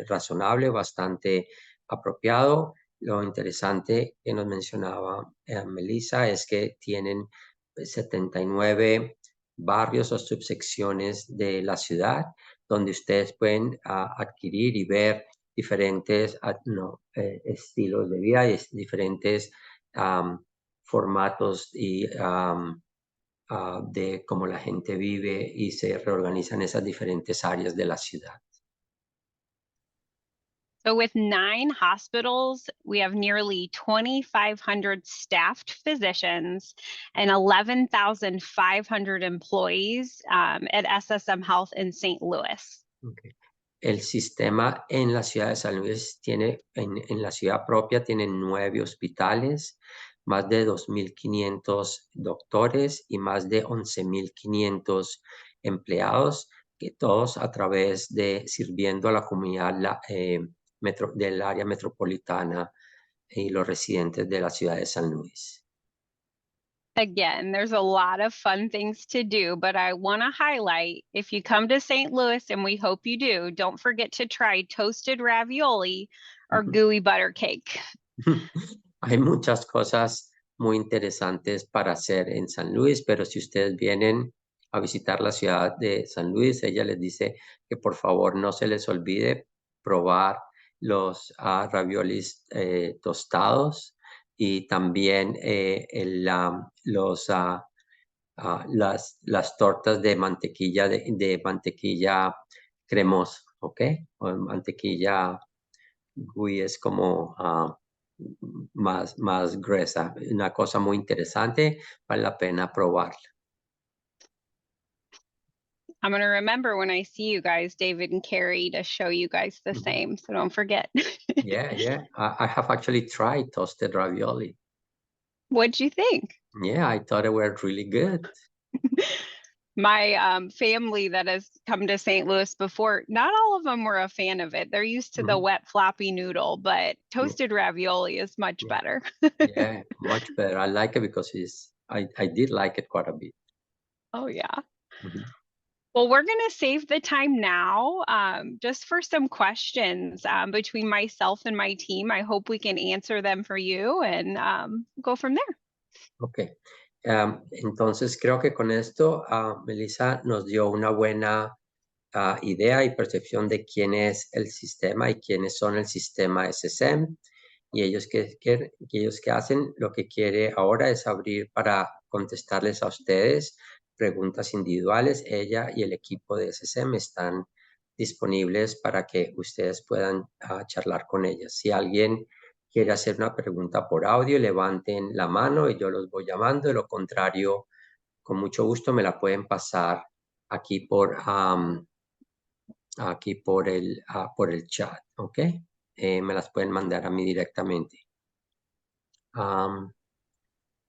razonable, bastante apropiado. Lo interesante que nos mencionaba Melissa es que tienen 79 barrios o subsecciones de la ciudad donde ustedes pueden adquirir y ver diferentes estilos de vida y diferentes formatos y de cómo la gente vive y se reorganizan esas diferentes áreas de la ciudad. So with 9 hospitals, we have nearly 2,500 staffed physicians and 11,500 employees at SSM Health in St. Louis. Okay. El sistema en la ciudad de San Luis tiene, en la ciudad propia, tiene 9 hospitales, más de 2,500 doctores y más de 11,500 empleados, que todos a través de sirviendo a la comunidad del área metropolitana y los residentes de la ciudad de San Luis. Again, there's a lot of fun things to do, but I want to highlight, if you come to St. Louis, and we hope you do, don't forget to try toasted ravioli or gooey butter cake. Hay muchas cosas muy interesantes para hacer en San Luis, pero si ustedes vienen a visitar la ciudad de San Luis, ella les dice que por favor no se les olvide probar los raviolis tostados y también las tortas de mantequilla de mantequilla cremosa, ¿ok? O mantequilla gooey es como más gruesa. Una cosa muy interesante, vale la pena probarla. I'm going to remember when I see you guys, David and Carrie, to show you guys the same. So don't forget. Yeah. I have actually tried toasted ravioli. What'd you think? Yeah, I thought they were really good. My family that has come to St. Louis before, not all of them were a fan of it. They're used to the wet floppy noodle, but toasted ravioli is much better. Yeah, much better. I like it because I did like it quite a bit. Oh yeah. Mhm. Well, we're going to save the time now just for some questions between myself and my team. I hope we can answer them for you and go from there. Ok. Entonces creo que con esto Melissa nos dio una buena idea y percepción de quién es el sistema y quiénes son el sistema SSM. Y ellos que hacen, lo que quiere ahora es abrir para contestarles a ustedes preguntas individuales. Ella y el equipo de SSM están disponibles para que ustedes puedan charlar con ellas. Si alguien quiere hacer una pregunta por audio, levanten la mano y yo los voy llamando. De lo contrario, con mucho gusto me la pueden pasar aquí por el chat, ¿ok? Me las pueden mandar a mí directamente.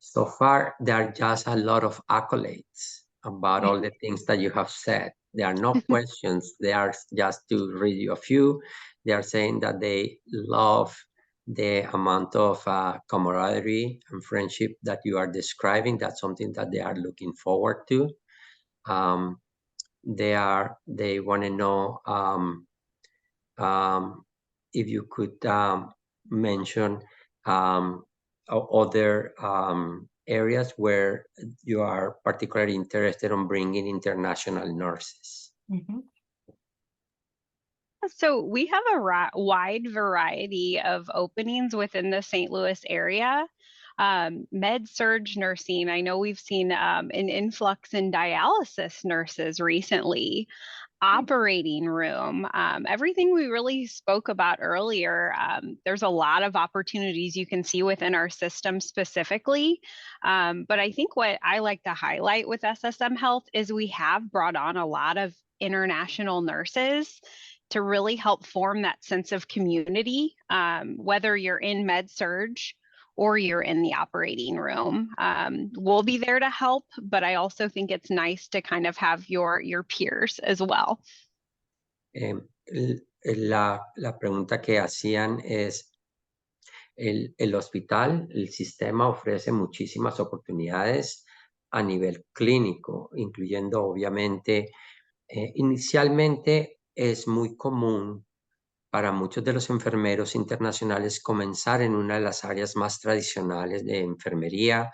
So far, there are just a lot of accolades about all the things that you have said. There are no questions. They are just to read you a few. They are saying that they love the amount of camaraderie and friendship that you are describing. That's something that they are looking forward to. They want to know if you could mention other areas where you are particularly interested in bringing international nurses. Mm-hmm. So we have a wide variety of openings within the St. Louis area. Med surge nursing, I know we've seen an influx in dialysis nurses recently. Operating room, everything we really spoke about earlier. There's a lot of opportunities you can see within our system specifically. But I think what I like to highlight with SSM Health is we have brought on a lot of international nurses to really help form that sense of community, whether you're in med surge or you're in the operating room. We'll be there to help, but I also think it's nice to kind of have your peers as well. La pregunta que hacían es, el hospital, el sistema ofrece muchísimas oportunidades a nivel clínico, incluyendo obviamente, inicialmente es muy común para muchos de los enfermeros internacionales comenzar en una de las áreas más tradicionales de enfermería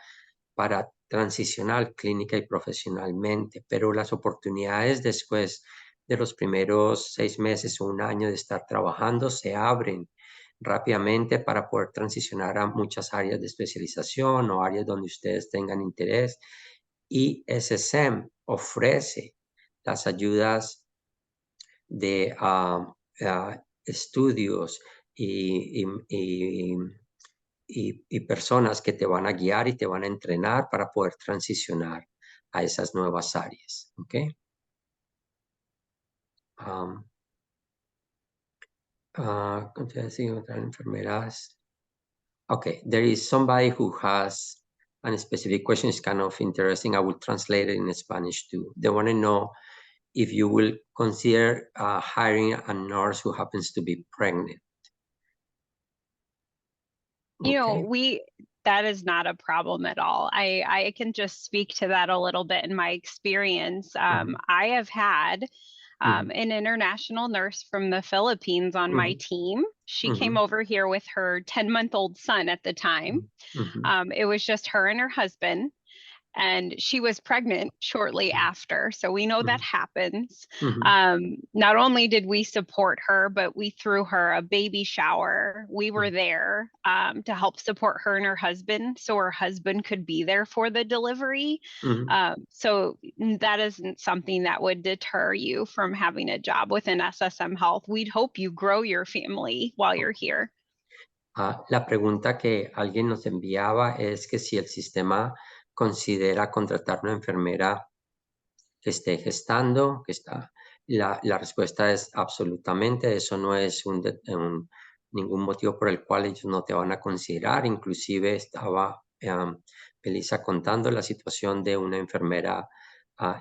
para transicionar clínica y profesionalmente, pero las oportunidades después de los primeros 6 meses o un año de estar trabajando se abren rápidamente para poder transicionar a muchas áreas de especialización o áreas donde ustedes tengan interés. Y SSM ofrece las ayudas de estudios y personas que te van a guiar y te van a entrenar para poder transicionar a esas nuevas áreas. ¿Ok? Enfermeras. Okay, there is somebody who has a specific question. It's kind of interesting. I will translate it in Spanish too. They want to know if you will consider hiring a nurse who happens to be pregnant. You know, Okay. that is not a problem at all. I can just speak to that a little bit in my experience. I have had an international nurse from the Philippines on my team. She came over here with her 10-month-old son at the time. It was just her and her husband, and she was pregnant shortly after. So we know that happens. Not only did we support her, but we threw her a baby shower. We were there to help support her and her husband so her husband could be there for the delivery. So that isn't something that would deter you from having a job within SSM Health. We'd hope you grow your family while you're here. La pregunta que alguien nos enviaba es que si el sistema considera contratar una enfermera que esté gestando, la respuesta es absolutamente, eso no es ningún motivo por el cual ellos no te van a considerar. Inclusive estaba Melissa contando la situación de una enfermera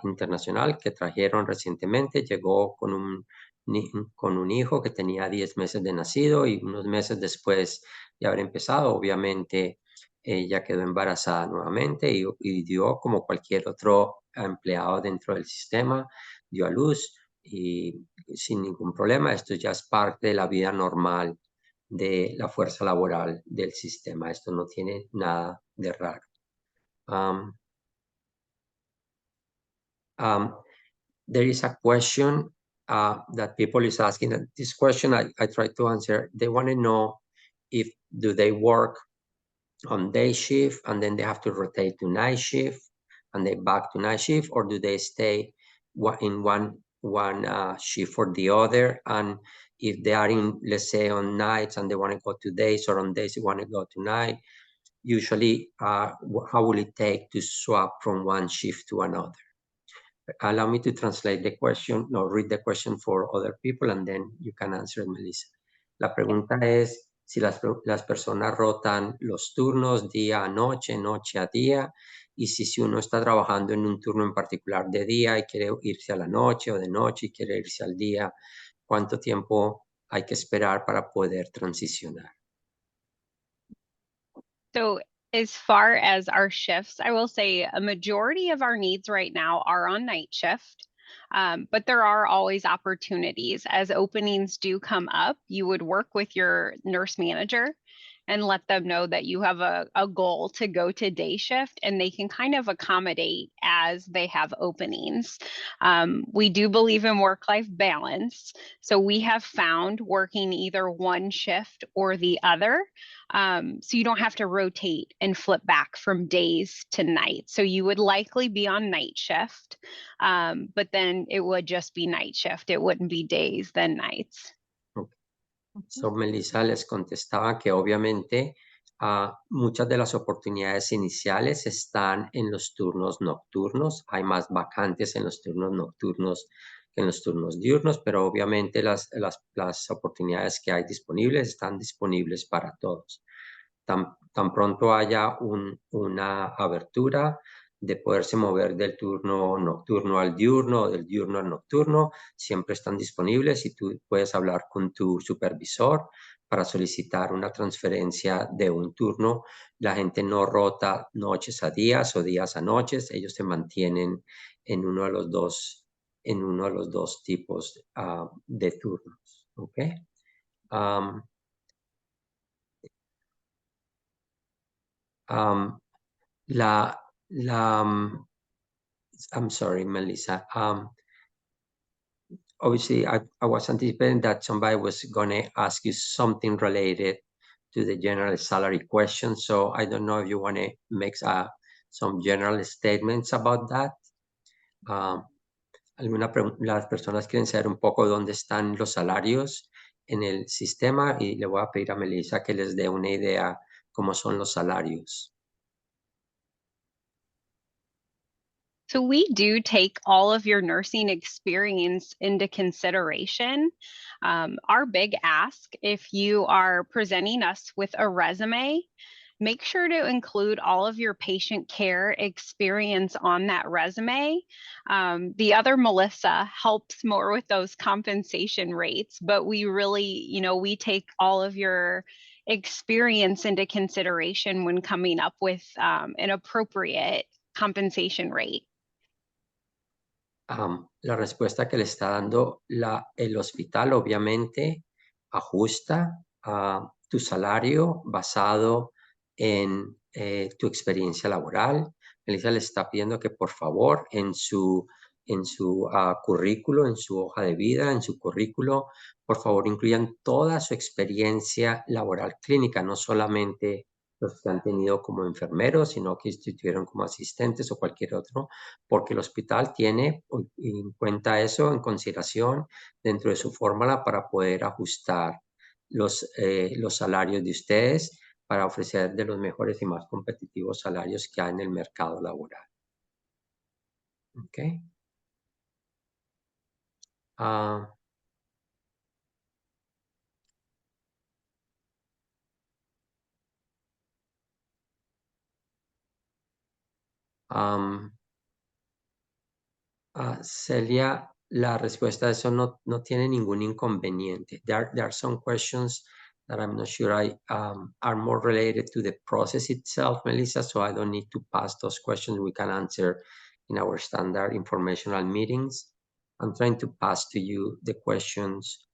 internacional que trajeron recientemente, llegó con un hijo que tenía 10 meses de nacido y unos meses después de haber empezado, obviamente, ella quedó embarazada nuevamente y dio como cualquier otro empleado dentro del sistema, dio a luz y sin ningún problema. Esto ya es parte de la vida normal de la fuerza laboral del sistema. Esto no tiene nada de raro. There is a question that people is asking. This question I try to answer. They want to know do they work on day shift and then they have to rotate to night shift and then back to night shift, or do they stay in one shift or the other? And if they are in, let's say, on nights and they want to go to days, or on days they want to go to night, usually how will it take to swap from one shift to another? Allow me to translate the question, no, read the question for other people and then you can answer, Melissa. La pregunta es si las personas rotan los turnos día a noche, noche a día, y si uno está trabajando en un turno en particular de día y quiere irse a la noche, o de noche y quiere irse al día, ¿cuánto tiempo hay que esperar para poder transicionar? So as far as our shifts, I will say a majority of our needs right now are on night shift. But there are always opportunities as openings do come up. You would work with your nurse manager and let them know that you have a goal to go to day shift, and they can kind of accommodate as they have openings. We do believe in work-life balance. So we have found working either one shift or the other. So you don't have to rotate and flip back from days to nights. So you would likely be on night shift, but then it would just be night shift. It wouldn't be days, then nights. Okay. So, Melissa les contestaba que obviamente muchas de las oportunidades iniciales están en los turnos nocturnos. Hay más vacantes en los turnos nocturnos que en los turnos diurnos, pero obviamente las oportunidades que hay disponibles están disponibles para todos. Tan pronto haya una abertura de poderse mover del turno nocturno al diurno o del diurno al nocturno, siempre están disponibles y tú puedes hablar con tu supervisor para solicitar una transferencia de un turno. La gente no rota noches a días o días a noches, ellos se mantienen en uno de los dos tipos de turnos. ¿Okay? I'm sorry, Melissa. Obviously, I was anticipating that somebody was going to ask you something related to the general salary question. So I don't know if you want to make some general statements about that. Las personas quieren saber un poco dónde están los salarios en el sistema y le voy a pedir a Melissa que les dé una idea cómo son los salarios. So we do take all of your nursing experience into consideration. Our big ask, if you are presenting us with a resume, make sure to include all of your patient care experience on that resume. The other Melissa helps more with those compensation rates, but we really, we take all of your experience into consideration when coming up with an appropriate compensation rate. La respuesta que le está dando el hospital obviamente ajusta tu salario basado en tu experiencia laboral. Melissa le está pidiendo que por favor en su currículo, en su hoja de vida, en su currículo, por favor incluyan toda su experiencia laboral clínica, no solamente los que han tenido como enfermeros, sino que estuvieron como asistentes o cualquier otro, porque el hospital tiene en cuenta eso en consideración dentro de su fórmula para poder ajustar los salarios de ustedes para ofrecer de los mejores y más competitivos salarios que hay en el mercado laboral. Okay. Celia, la respuesta a eso no tiene ningún inconveniente. There are some questions that I'm not sure are more related to the process itself, Melissa, so I don't need to pass those questions. We can answer in our standard informational meetings. I'm trying to pass to you the questions.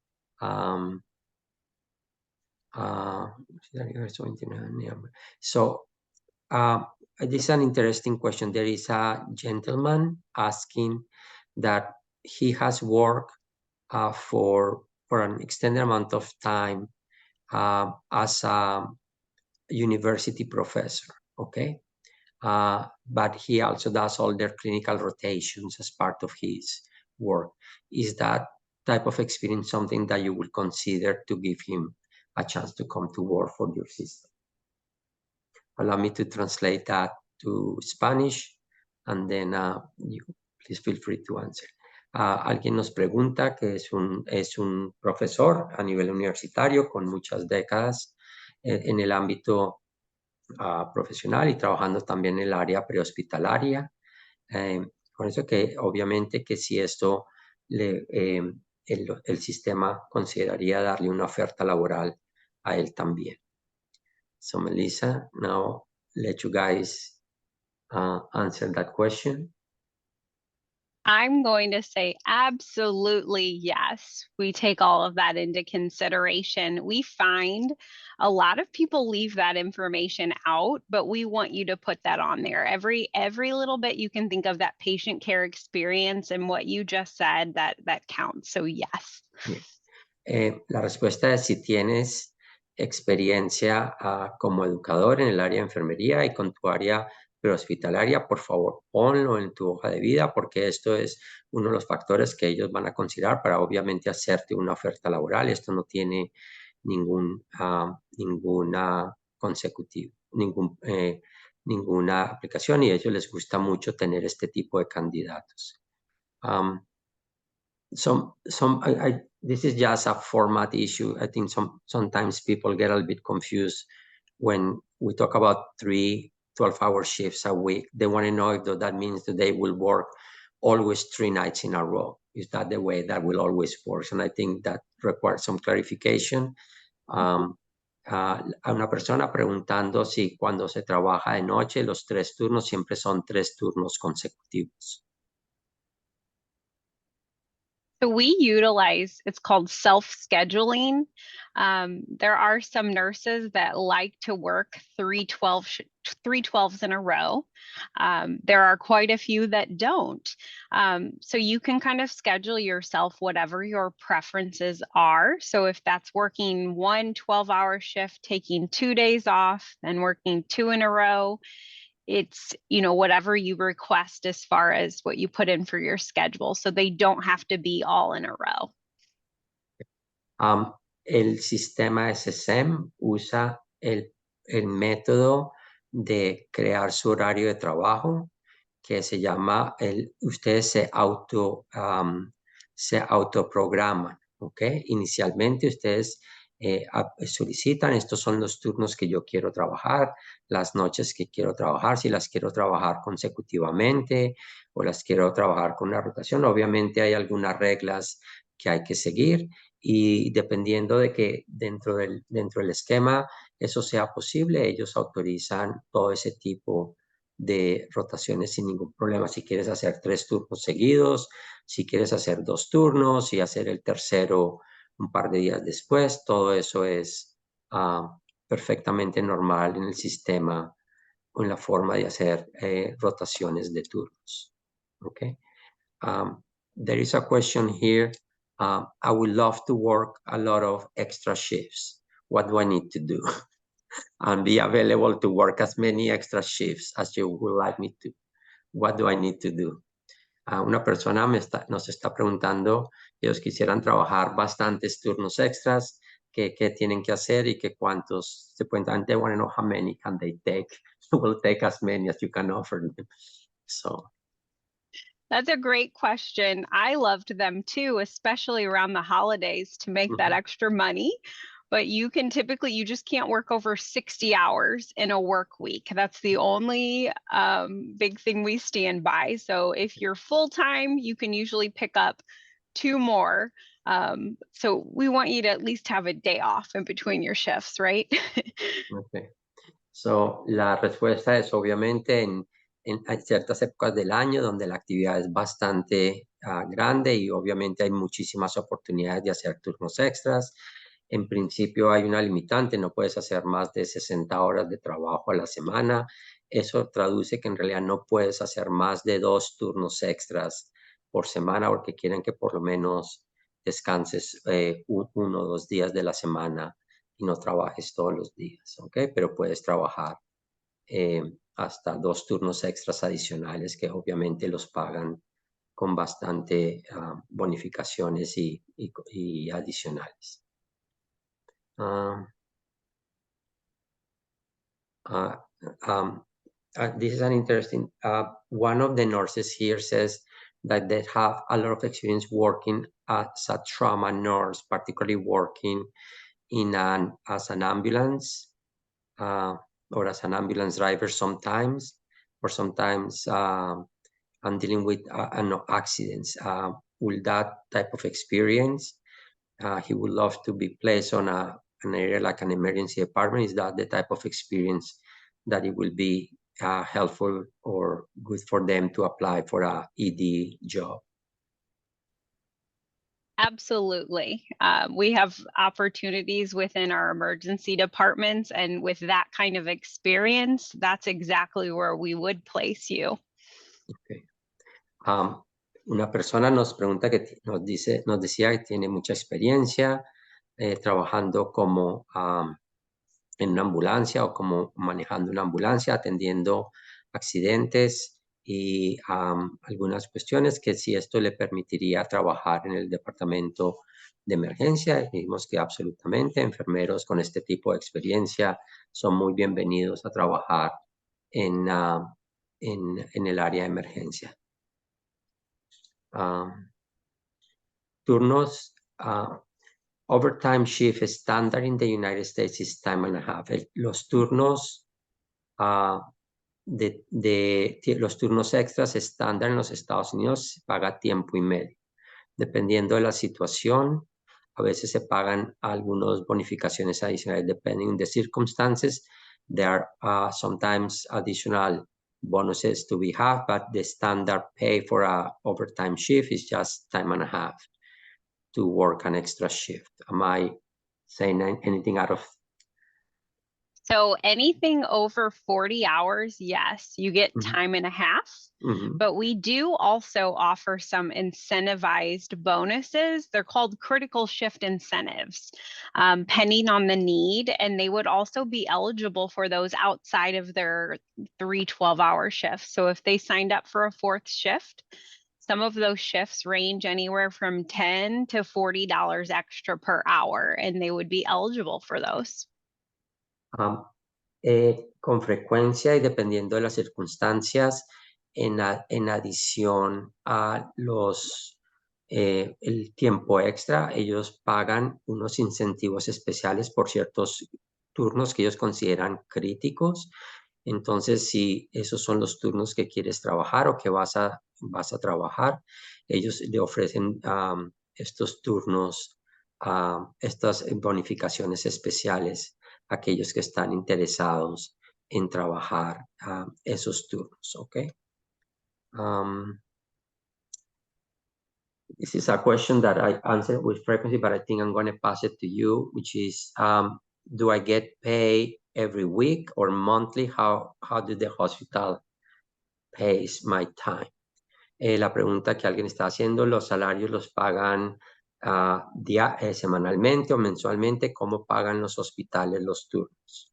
This is an interesting question. There is a gentleman asking that he has worked for an extended amount of time as a university professor, okay? But he also does all their clinical rotations as part of his work. Is that type of experience something that you would consider to give him a chance to come to work for your system? Allow me to translate that to Spanish, and then you please feel free to answer. Alguien nos pregunta que es un profesor a nivel universitario con muchas décadas en el ámbito profesional y trabajando también en el área prehospitalaria. Con eso que obviamente que si esto el sistema consideraría darle una oferta laboral a él también. So Melissa, now let you guys answer that question. I'm going to say absolutely yes. We take all of that into consideration. We find a lot of people leave that information out, but we want you to put that on there. Every little bit you can think of that patient care experience and what you just said, that counts. So yes. La respuesta es si tienes experiencia como educador en el área de enfermería y con tu área prehospitalaria, por favor, ponlo en tu hoja de vida porque esto es uno de los factores que ellos van a considerar para obviamente hacerte una oferta laboral. Esto no tiene ninguna ninguna aplicación y a ellos les gusta mucho tener este tipo de candidatos. This is just a format issue. I think sometimes people get a little bit confused when we talk about 3 12-hour shifts a week. They want to know if that means that they will work always 3 nights in a row. Is that the way that will always work? And I think that requires some clarification. A una persona preguntando si cuando se trabaja de noche, los 3 turnos siempre son 3 turnos consecutivos. So we utilize, it's called self-scheduling. There are some nurses that like to work 3 12s in a row. There are quite a few that don't. So you can kind of schedule yourself whatever your preferences are. So if that's working 1 12-hour shift, taking 2 days off, and working 2 in a row, it's, whatever you request as far as what you put in for your schedule. So they don't have to be all in a row. El sistema SSM usa el método de crear su horario de trabajo que se llama, ustedes se autoprograman, ¿ok? Inicialmente ustedes solicitan, estos son los turnos que yo quiero trabajar, las noches que quiero trabajar, si las quiero trabajar consecutivamente o las quiero trabajar con una rotación. Obviamente hay algunas reglas que hay que seguir y dependiendo de que dentro del esquema eso sea posible, ellos autorizan todo ese tipo de rotaciones sin ningún problema. Si quieres hacer 3 turnos seguidos, si quieres hacer 2 turnos y hacer el tercero un par de días después, todo eso es perfectamente normal en el sistema o en la forma de hacer rotaciones de turnos. Okay. There is a question here. I would love to work a lot of extra shifts. What do I need to do? And be available to work as many extra shifts as you would like me to. What do I need to do? Una persona nos está preguntando, ellos quisieran trabajar bastantes turnos extras, qué tienen que hacer y que cuántos se pueden. They want to know how many can they take. We'll take as many as you can offer them. So. That's a great question. I loved them too, especially around the holidays to make that extra money. But you just can't work over 60 hours in a work week. That's the only big thing we stand by. So if you're full-time, you can usually pick up 2 more. So we want you to at least have a day off in between your shifts, right? Okay. So, la respuesta es obviamente hay ciertas épocas del año donde la actividad es bastante grande y obviamente hay muchísimas oportunidades de hacer turnos extras. En principio hay una limitante, no puedes hacer más de 60 horas de trabajo a la semana. Eso traduce que en realidad no puedes hacer más de 2 turnos extras por semana porque quieren que por lo menos descanses 1 o 2 días de la semana y no trabajes todos los días, ¿ok? Pero puedes trabajar hasta 2 turnos extras adicionales que obviamente los pagan con bastante bonificaciones y adicionales. This is an interesting, one of the nurses here says that they have a lot of experience working as a trauma nurse, particularly working as an ambulance or as an ambulance driver sometimes, or sometimes I'm dealing with accidents. Will that type of experience, he would love to be placed on an area like an emergency department. Is that the type of experience that he will be helpful or good for them to apply for a ED job. Absolutely. We have opportunities within our emergency departments, and with that kind of experience, that's exactly where we would place you. Okay. Una persona nos pregunta nos decía que tiene mucha experiencia trabajando como en una ambulancia o como manejando una ambulancia, atendiendo accidentes y algunas cuestiones que si esto le permitiría trabajar en el departamento de emergencia. Dijimos que absolutamente enfermeros con este tipo de experiencia son muy bienvenidos a trabajar en el área de emergencia. Turnos, overtime shift standard in the United States is time and a half. Los turnos los turnos extras estándar en los Estados Unidos se paga tiempo y medio. Dependiendo de la situación, a veces se pagan algunas bonificaciones adicionales depending on the circumstances. There are sometimes additional bonuses to be had, but the standard pay for a overtime shift is just time and a half to work an extra shift. Am I saying anything out of? So anything over 40 hours, yes, you get time and a half. But we do also offer some incentivized bonuses. They're called critical shift incentives, depending on the need. And they would also be eligible for those outside of their 3 12-hour shifts. So if they signed up for a 4th shift, some of those shifts range anywhere from $10 to $40 extra per hour, and they would be eligible for those. Con frecuencia y dependiendo de las circunstancias, en adición a el tiempo extra, ellos pagan unos incentivos especiales por ciertos turnos que ellos consideran críticos. Entonces, si esos son los turnos que quieres trabajar o que vas a trabajar, ellos le ofrecen estos turnos, estas bonificaciones especiales a aquellos que están interesados en trabajar esos turnos, ¿ok? This is a question that I answer with frequency, but I think I'm going to pass it to you, which is, do I get paid every week or monthly? How do the hospital pays my time? La pregunta que alguien está haciendo, ¿los salarios los pagan semanalmente o mensualmente? ¿Cómo pagan los hospitales los turnos?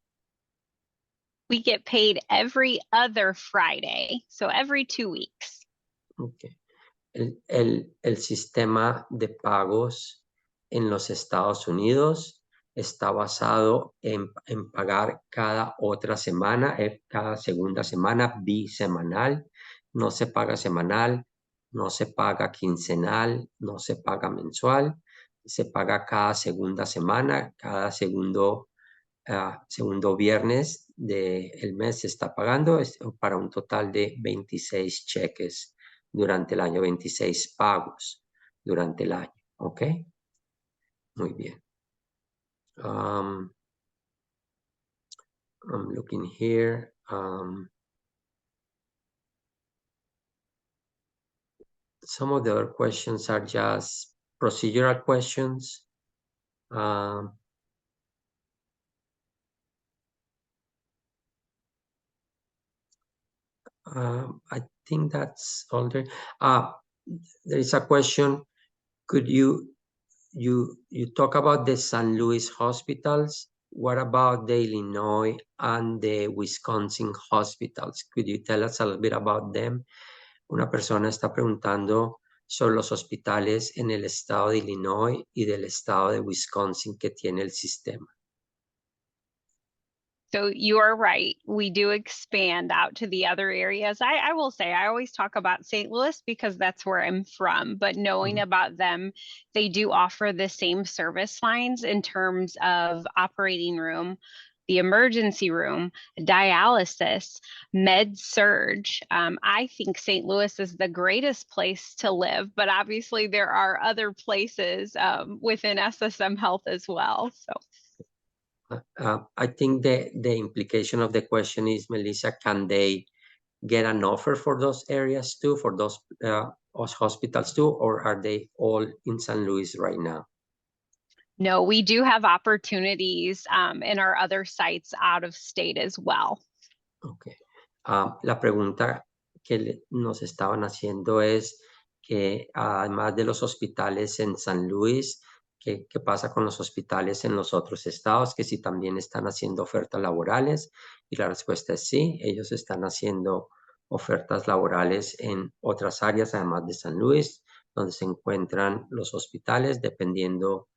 We get paid every other Friday, so every 2 weeks. Okay. El sistema de pagos en los Estados Unidos está basado en pagar cada otra semana, cada segunda semana, bisemanal. No se paga semanal, no se paga quincenal, no se paga mensual. Se paga cada segunda semana, cada segundo viernes del mes se está pagando para un total de 26 cheques durante el año, 26 pagos durante el año, ¿ok? Muy bien. I'm looking here. Some of the other questions are just procedural questions. I think that's all there. There is a question. Could you talk about the St. Louis hospitals? What about the Illinois and the Wisconsin hospitals? Could you tell us a little bit about them? Una persona está preguntando sobre los hospitales en el estado de Illinois y del estado de Wisconsin que tiene el sistema. So you are right. We do expand out to the other areas. I will say, I always talk about St. Louis because that's where I'm from, but knowing about them, they do offer the same service lines in terms of operating room, the emergency room, dialysis, med surge. I think St. Louis is the greatest place to live, but obviously there are other places within SSM Health as well. So. I think the implication of the question is, Melissa, can they get an offer for those areas too, for those hospitals too, or are they all in San Luis right now? No, we do have opportunities in our other sites out of state as well. Okay. La pregunta que nos estaban haciendo es que además de los hospitales en San Luis, ¿qué pasa con los hospitales en los otros estados? Que si también están haciendo ofertas laborales. Y la respuesta es sí, ellos están haciendo ofertas laborales en otras áreas además de San Luis, donde se encuentran los hospitales, dependiendo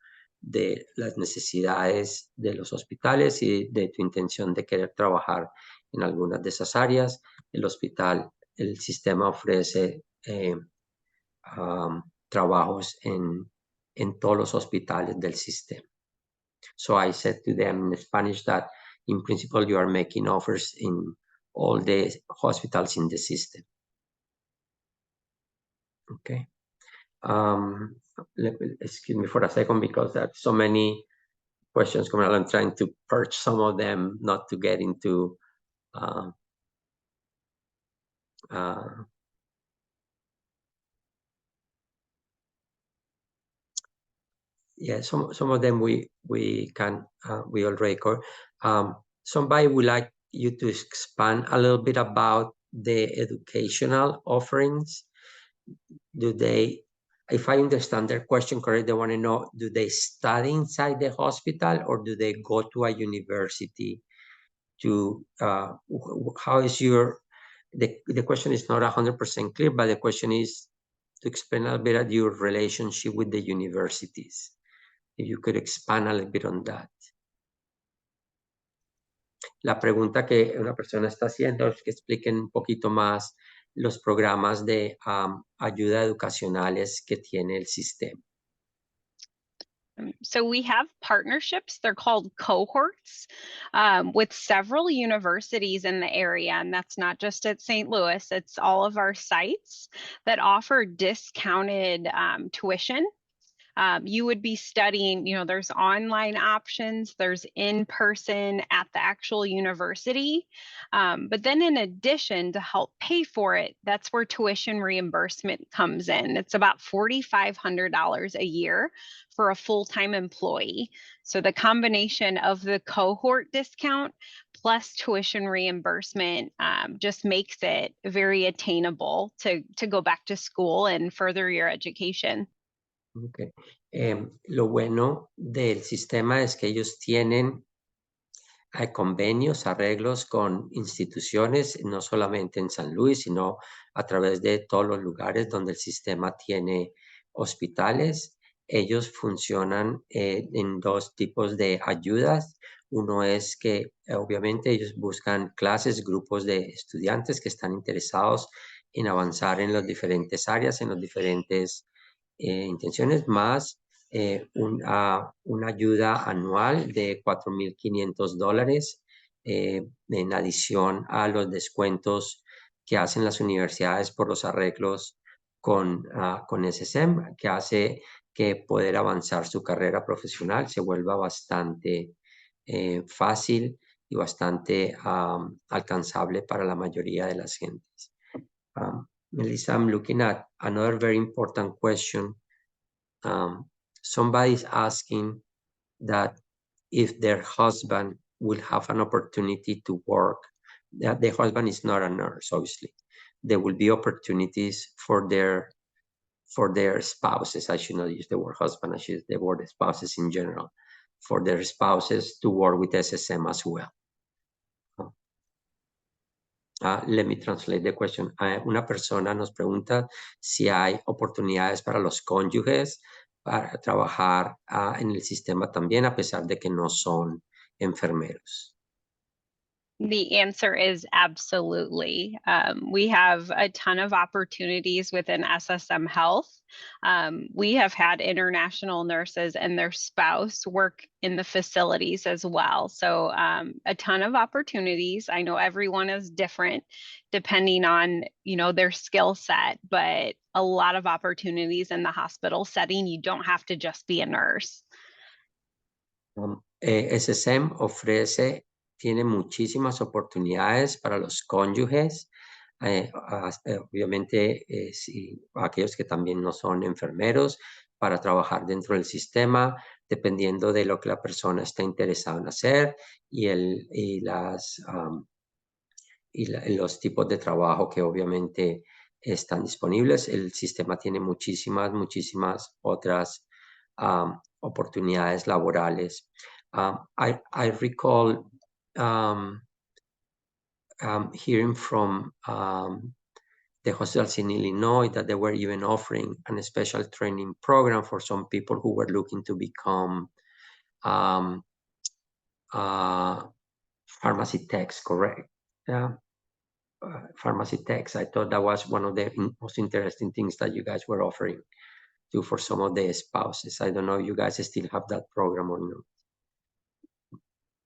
de las necesidades de los hospitales y de tu intención de querer trabajar en algunas de esas áreas. El hospital, el sistema ofrece trabajos en todos los hospitales del sistema. So I said to them in Spanish that in principle you are making offers in all the hospitals in the system. Okay. Excuse me for a second because there are so many questions coming out. I'm trying to purge some of them, not to get into yeah, some of them we already covered. Somebody would like you to expand a little bit about the educational offerings. Do they, if I understand their question correctly, they want to know, do they study inside the hospital or do they go to a university to, how is your, the question is not 100% clear, but the question is to explain a little bit of your relationship with the universities. If you could expand a little bit on that. La pregunta que una persona está haciendo es que expliquen un poquito más los programas de ayuda educacionales que tiene el sistema. So we have partnerships, they're called cohorts, with several universities in the area. And that's not just at St. Louis, it's all of our sites that offer discounted tuition. You would be studying, there's online options, there's in-person at the actual university. But then in addition, to help pay for it, that's where tuition reimbursement comes in. It's about $4,500 a year for a full-time employee. So the combination of the cohort discount plus tuition reimbursement just makes it very attainable to go back to school and further your education. Okay. Lo bueno del sistema es que ellos tienen convenios, arreglos con instituciones, no solamente en San Luis, sino a través de todos los lugares donde el sistema tiene hospitales. Ellos funcionan en dos tipos de ayudas. Uno es que obviamente ellos buscan clases, grupos de estudiantes que están interesados en avanzar en las diferentes áreas, en las diferentes intenciones, más una ayuda anual de $4,500 en adición a los descuentos que hacen las universidades por los arreglos con SSM, que hace que poder avanzar su carrera profesional se vuelva bastante fácil y bastante alcanzable para la mayoría de las gentes. Melissa, I'm looking at another very important question. Somebody's asking that if their husband will have an opportunity to work, that the husband is not a nurse, obviously. There will be opportunities for their spouses. I should not use the word husband, I should use the word spouses in general, for their spouses to work with SSM as well. Let me translate the question. Una persona nos pregunta si hay oportunidades para los cónyuges para trabajar en el sistema también, a pesar de que no son enfermeros. The answer is absolutely. We have a ton of opportunities within SSM Health. We have had international nurses and their spouse work in the facilities as well. So a ton of opportunities. I know everyone is different depending on, their skill set, but a lot of opportunities in the hospital setting. You don't have to just be a nurse. SSM tiene muchísimas oportunidades para los cónyuges, obviamente aquellos que también no son enfermeros, para trabajar dentro del sistema, dependiendo de lo que la persona está interesada en hacer y los tipos de trabajo que obviamente están disponibles. El sistema tiene muchísimas otras oportunidades laborales. I recall hearing from the hospitals in Illinois that they were even offering a special training program for some people who were looking to become pharmacy techs, correct? Yeah. Pharmacy techs. I thought that was one of the most interesting things that you guys were offering to for some of the spouses. I don't know if you guys still have that program or not.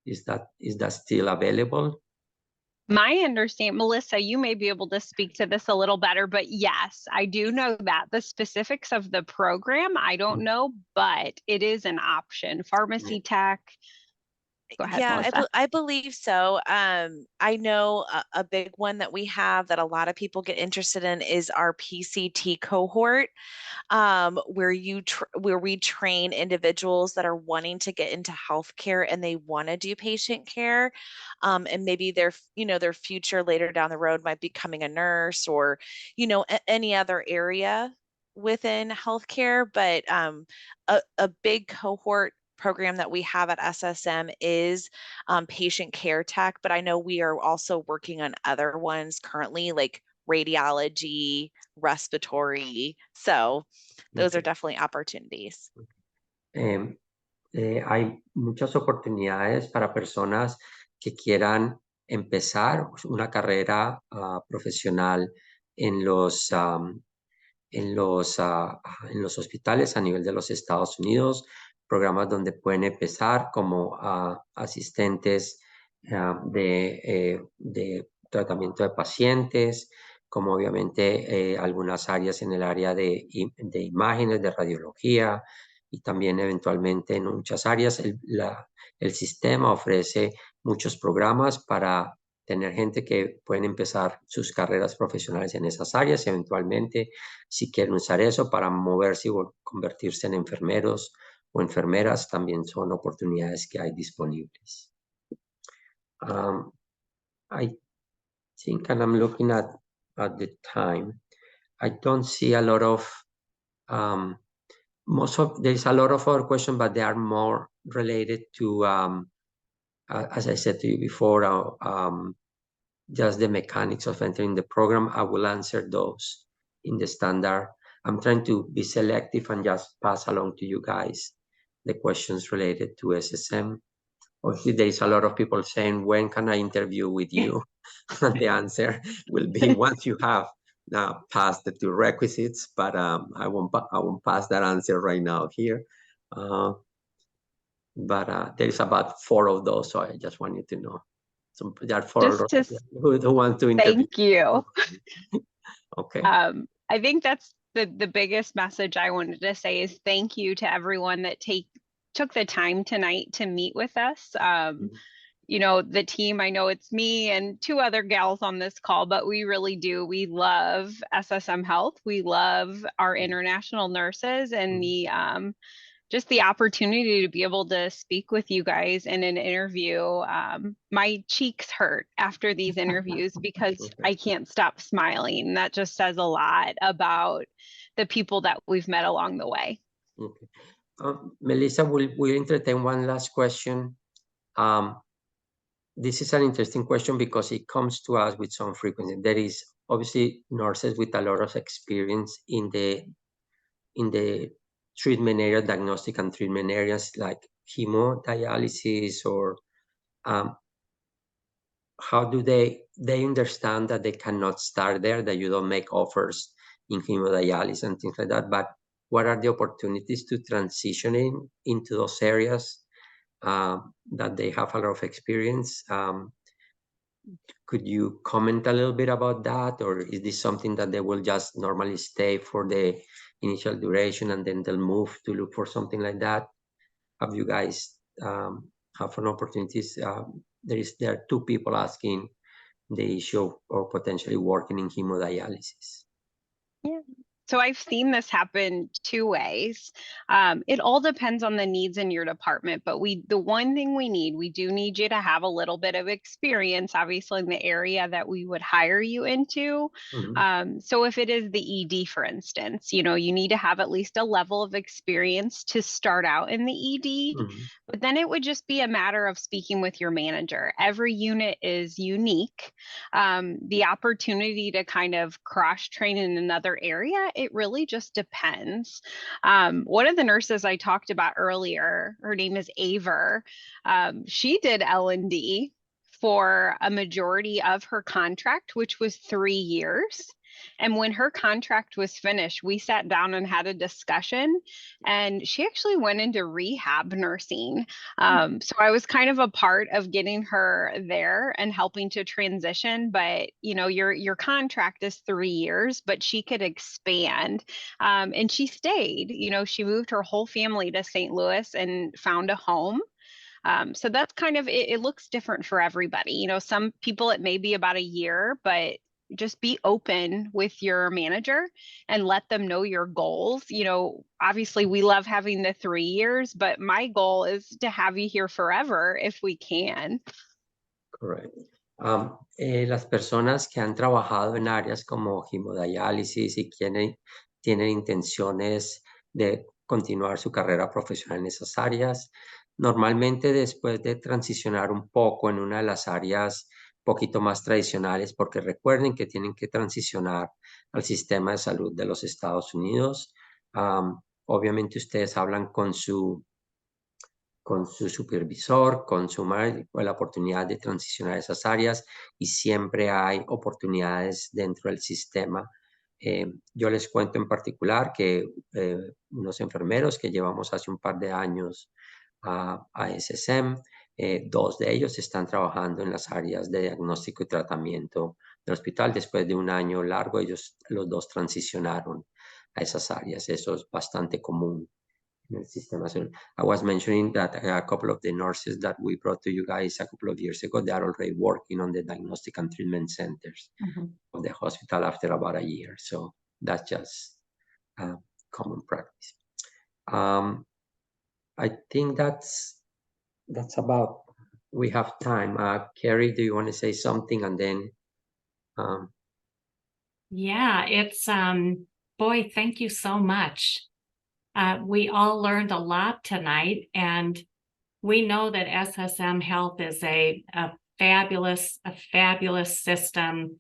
Is that still available? My understanding, Melissa, you may be able to speak to this a little better, but yes, I do know that. The specifics of the program, I don't know, but it is an option. Pharmacy tech. Go ahead, Yeah, Melissa. I believe so. I know a big one that we have that a lot of people get interested in is our PCT cohort, where we train individuals that are wanting to get into healthcare and they want to do patient care, and maybe their future later down the road might be becoming a nurse or any other area within healthcare. But a big cohort program that we have at SSM is patient care tech, but I know we are also working on other ones currently, like radiology, respiratory. So those are definitely opportunities. Hay muchas oportunidades para personas que quieran empezar una carrera profesional en los en los hospitales a nivel de los Estados Unidos, programas donde pueden empezar como asistentes de tratamiento de pacientes, como obviamente algunas áreas en el área de imágenes, de radiología, y también eventualmente en muchas áreas el sistema ofrece muchos programas para tener gente que pueden empezar sus carreras profesionales en esas áreas y eventualmente si quieren usar eso para moverse y convertirse en enfermeros o enfermeras, también son oportunidades que hay disponibles. I think, and I'm looking at the time, I don't see a lot of, there's a lot of other questions, but they are more related to, as I said to you before, just the mechanics of entering the program. I will answer those in the standard. I'm trying to be selective and just pass along to you guys the questions related to SSM. Obviously, there's a lot of people saying, when can I interview with you? And the answer will be once you have passed the 2 requisites, but I won't pass that answer right now here. But there's about 4 of those, so I just want you to know. So there are 4 who want to interview. Thank you. Okay. I think that's the biggest message I wanted to say is thank you to everyone that took the time tonight to meet with us. The team, I know it's me and 2 other gals on this call, but we really do. We love SSM Health. We love our international nurses and just the opportunity to be able to speak with you guys in an interview. My cheeks hurt after these interviews because I can't stop smiling. That just says a lot about the people that we've met along the way. Okay. Melissa, we'll entertain one last question. This is an interesting question because it comes to us with some frequency. There is obviously nurses with a lot of experience in the treatment area, diagnostic and treatment areas like hemodialysis, or how do they understand that they cannot start there, that you don't make offers in hemodialysis and things like that, but what are the opportunities to transitioning into those areas that they have a lot of experience? Could you comment a little bit about that, or is this something that they will just normally stay for the initial duration and then they'll move to look for something like that? Have you guys have an opportunities. There are 2 people asking the issue of potentially working in hemodialysis. Yeah. So I've seen this happen 2 ways. It all depends on the needs in your department, but the one thing we do need you to have a little bit of experience, obviously in the area that we would hire you into. So if it is the ED, for instance, you need to have at least a level of experience to start out in the ED, but then it would just be a matter of speaking with your manager. Every unit is unique. The opportunity to kind of cross-train in another area, it really just depends. One of the nurses I talked about earlier, her name is Aver. She did L&D for a majority of her contract, which was 3 years. And when her contract was finished, we sat down and had a discussion, and she actually went into rehab nursing. So I was kind of a part of getting her there and helping to transition. But your contract is 3 years, but she could expand. And she stayed. She moved her whole family to St. Louis and found a home. So that's kind of it looks different for everybody. Some people it may be about a year, but just be open with your manager and let them know your goals. Obviously we love having the 3 years, but my goal is to have you here forever if we can. Correct. Las personas que han trabajado en áreas como hemodiálisis y tienen intenciones de continuar su carrera profesional en esas áreas, normalmente después de transicionar un poco en una de las áreas poquito más tradicionales, porque recuerden que tienen que transicionar al sistema de salud de los Estados Unidos. Obviamente ustedes hablan con su supervisor, con su manager, la oportunidad de transicionar esas áreas, y siempre hay oportunidades dentro del sistema. Yo les cuento en particular que unos enfermeros que llevamos hace un par de años a SSM, 2 de ellos están trabajando en las áreas de diagnóstico y tratamiento del hospital. Después de un año largo, los 2 transicionaron a esas áreas. Eso es bastante común en el sistema. So I was mentioning that a couple of the nurses that we brought to you guys a couple of years ago, they are already working on the diagnostic and treatment centers of the hospital after about a year. So that's just common practice. I think that's about, we have time. Carrie, do you want to say something? And then yeah, it's boy, thank you so much. We all learned a lot tonight, and we know that SSM Health is a fabulous system.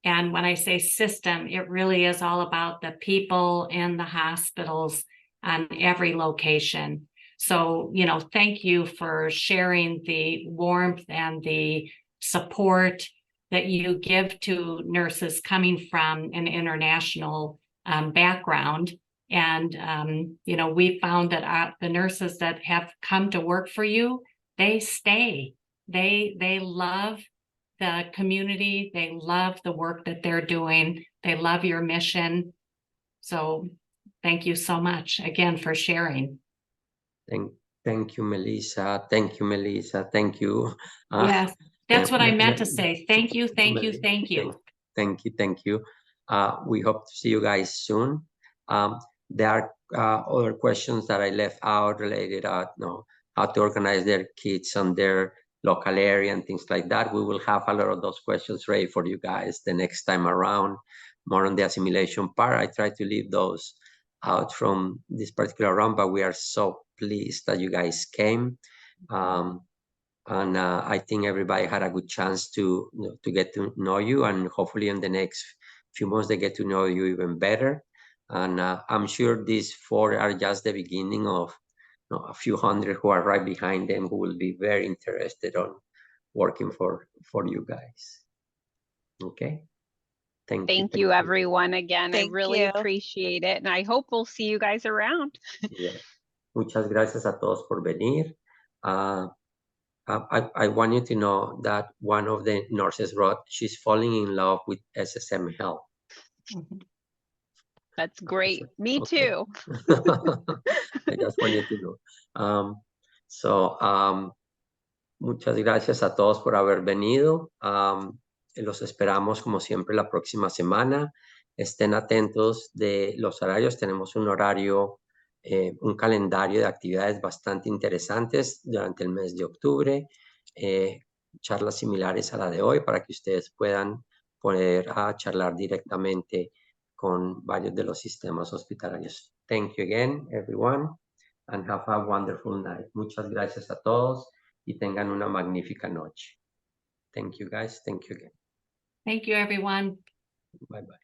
And when I say system, it really is all about the people in the hospitals on every location. So, thank you for sharing the warmth and the support that you give to nurses coming from an international background. And, we found that the nurses that have come to work for you, they stay. They love the community. They love the work that they're doing. They love your mission. So thank you so much again for sharing. Thank you, Melissa. Thank you, Melissa. Thank you. Yes, that's what I meant to say. Thank you, thank you, thank you. Thank you, thank you. We hope to see you guys soon. There are other questions that I left out related to how to organize their kids on their local area and things like that. We will have a lot of those questions ready for you guys the next time around. More on the assimilation part. I try to leave those out from this particular round, but we are so pleased that you guys came. And I think everybody had a good chance to get to know you, and hopefully in the next few months they get to know you even better. And I'm sure these 4 are just the beginning of a few hundred who are right behind them, who will be very interested on working for you guys. Okay. Thank you, everyone. Again, I really appreciate it. And I hope we'll see you guys around. Yeah. Muchas gracias a todos por venir. I want you to know that one of the nurses wrote, she's falling in love with SSM Health. That's great. Me too. I just want you to know. Muchas gracias a todos por haber venido. Los esperamos como siempre la próxima semana. Estén atentos de los horarios. Tenemos un horario, un calendario de actividades bastante interesantes durante el mes de octubre. Charlas similares a la de hoy para que ustedes puedan poder charlar directamente con varios de los sistemas hospitalarios. Thank you again, everyone, and have a wonderful night. Muchas gracias a todos y tengan una magnífica noche. Thank you, guys. Thank you again. Thank you, everyone. Bye bye.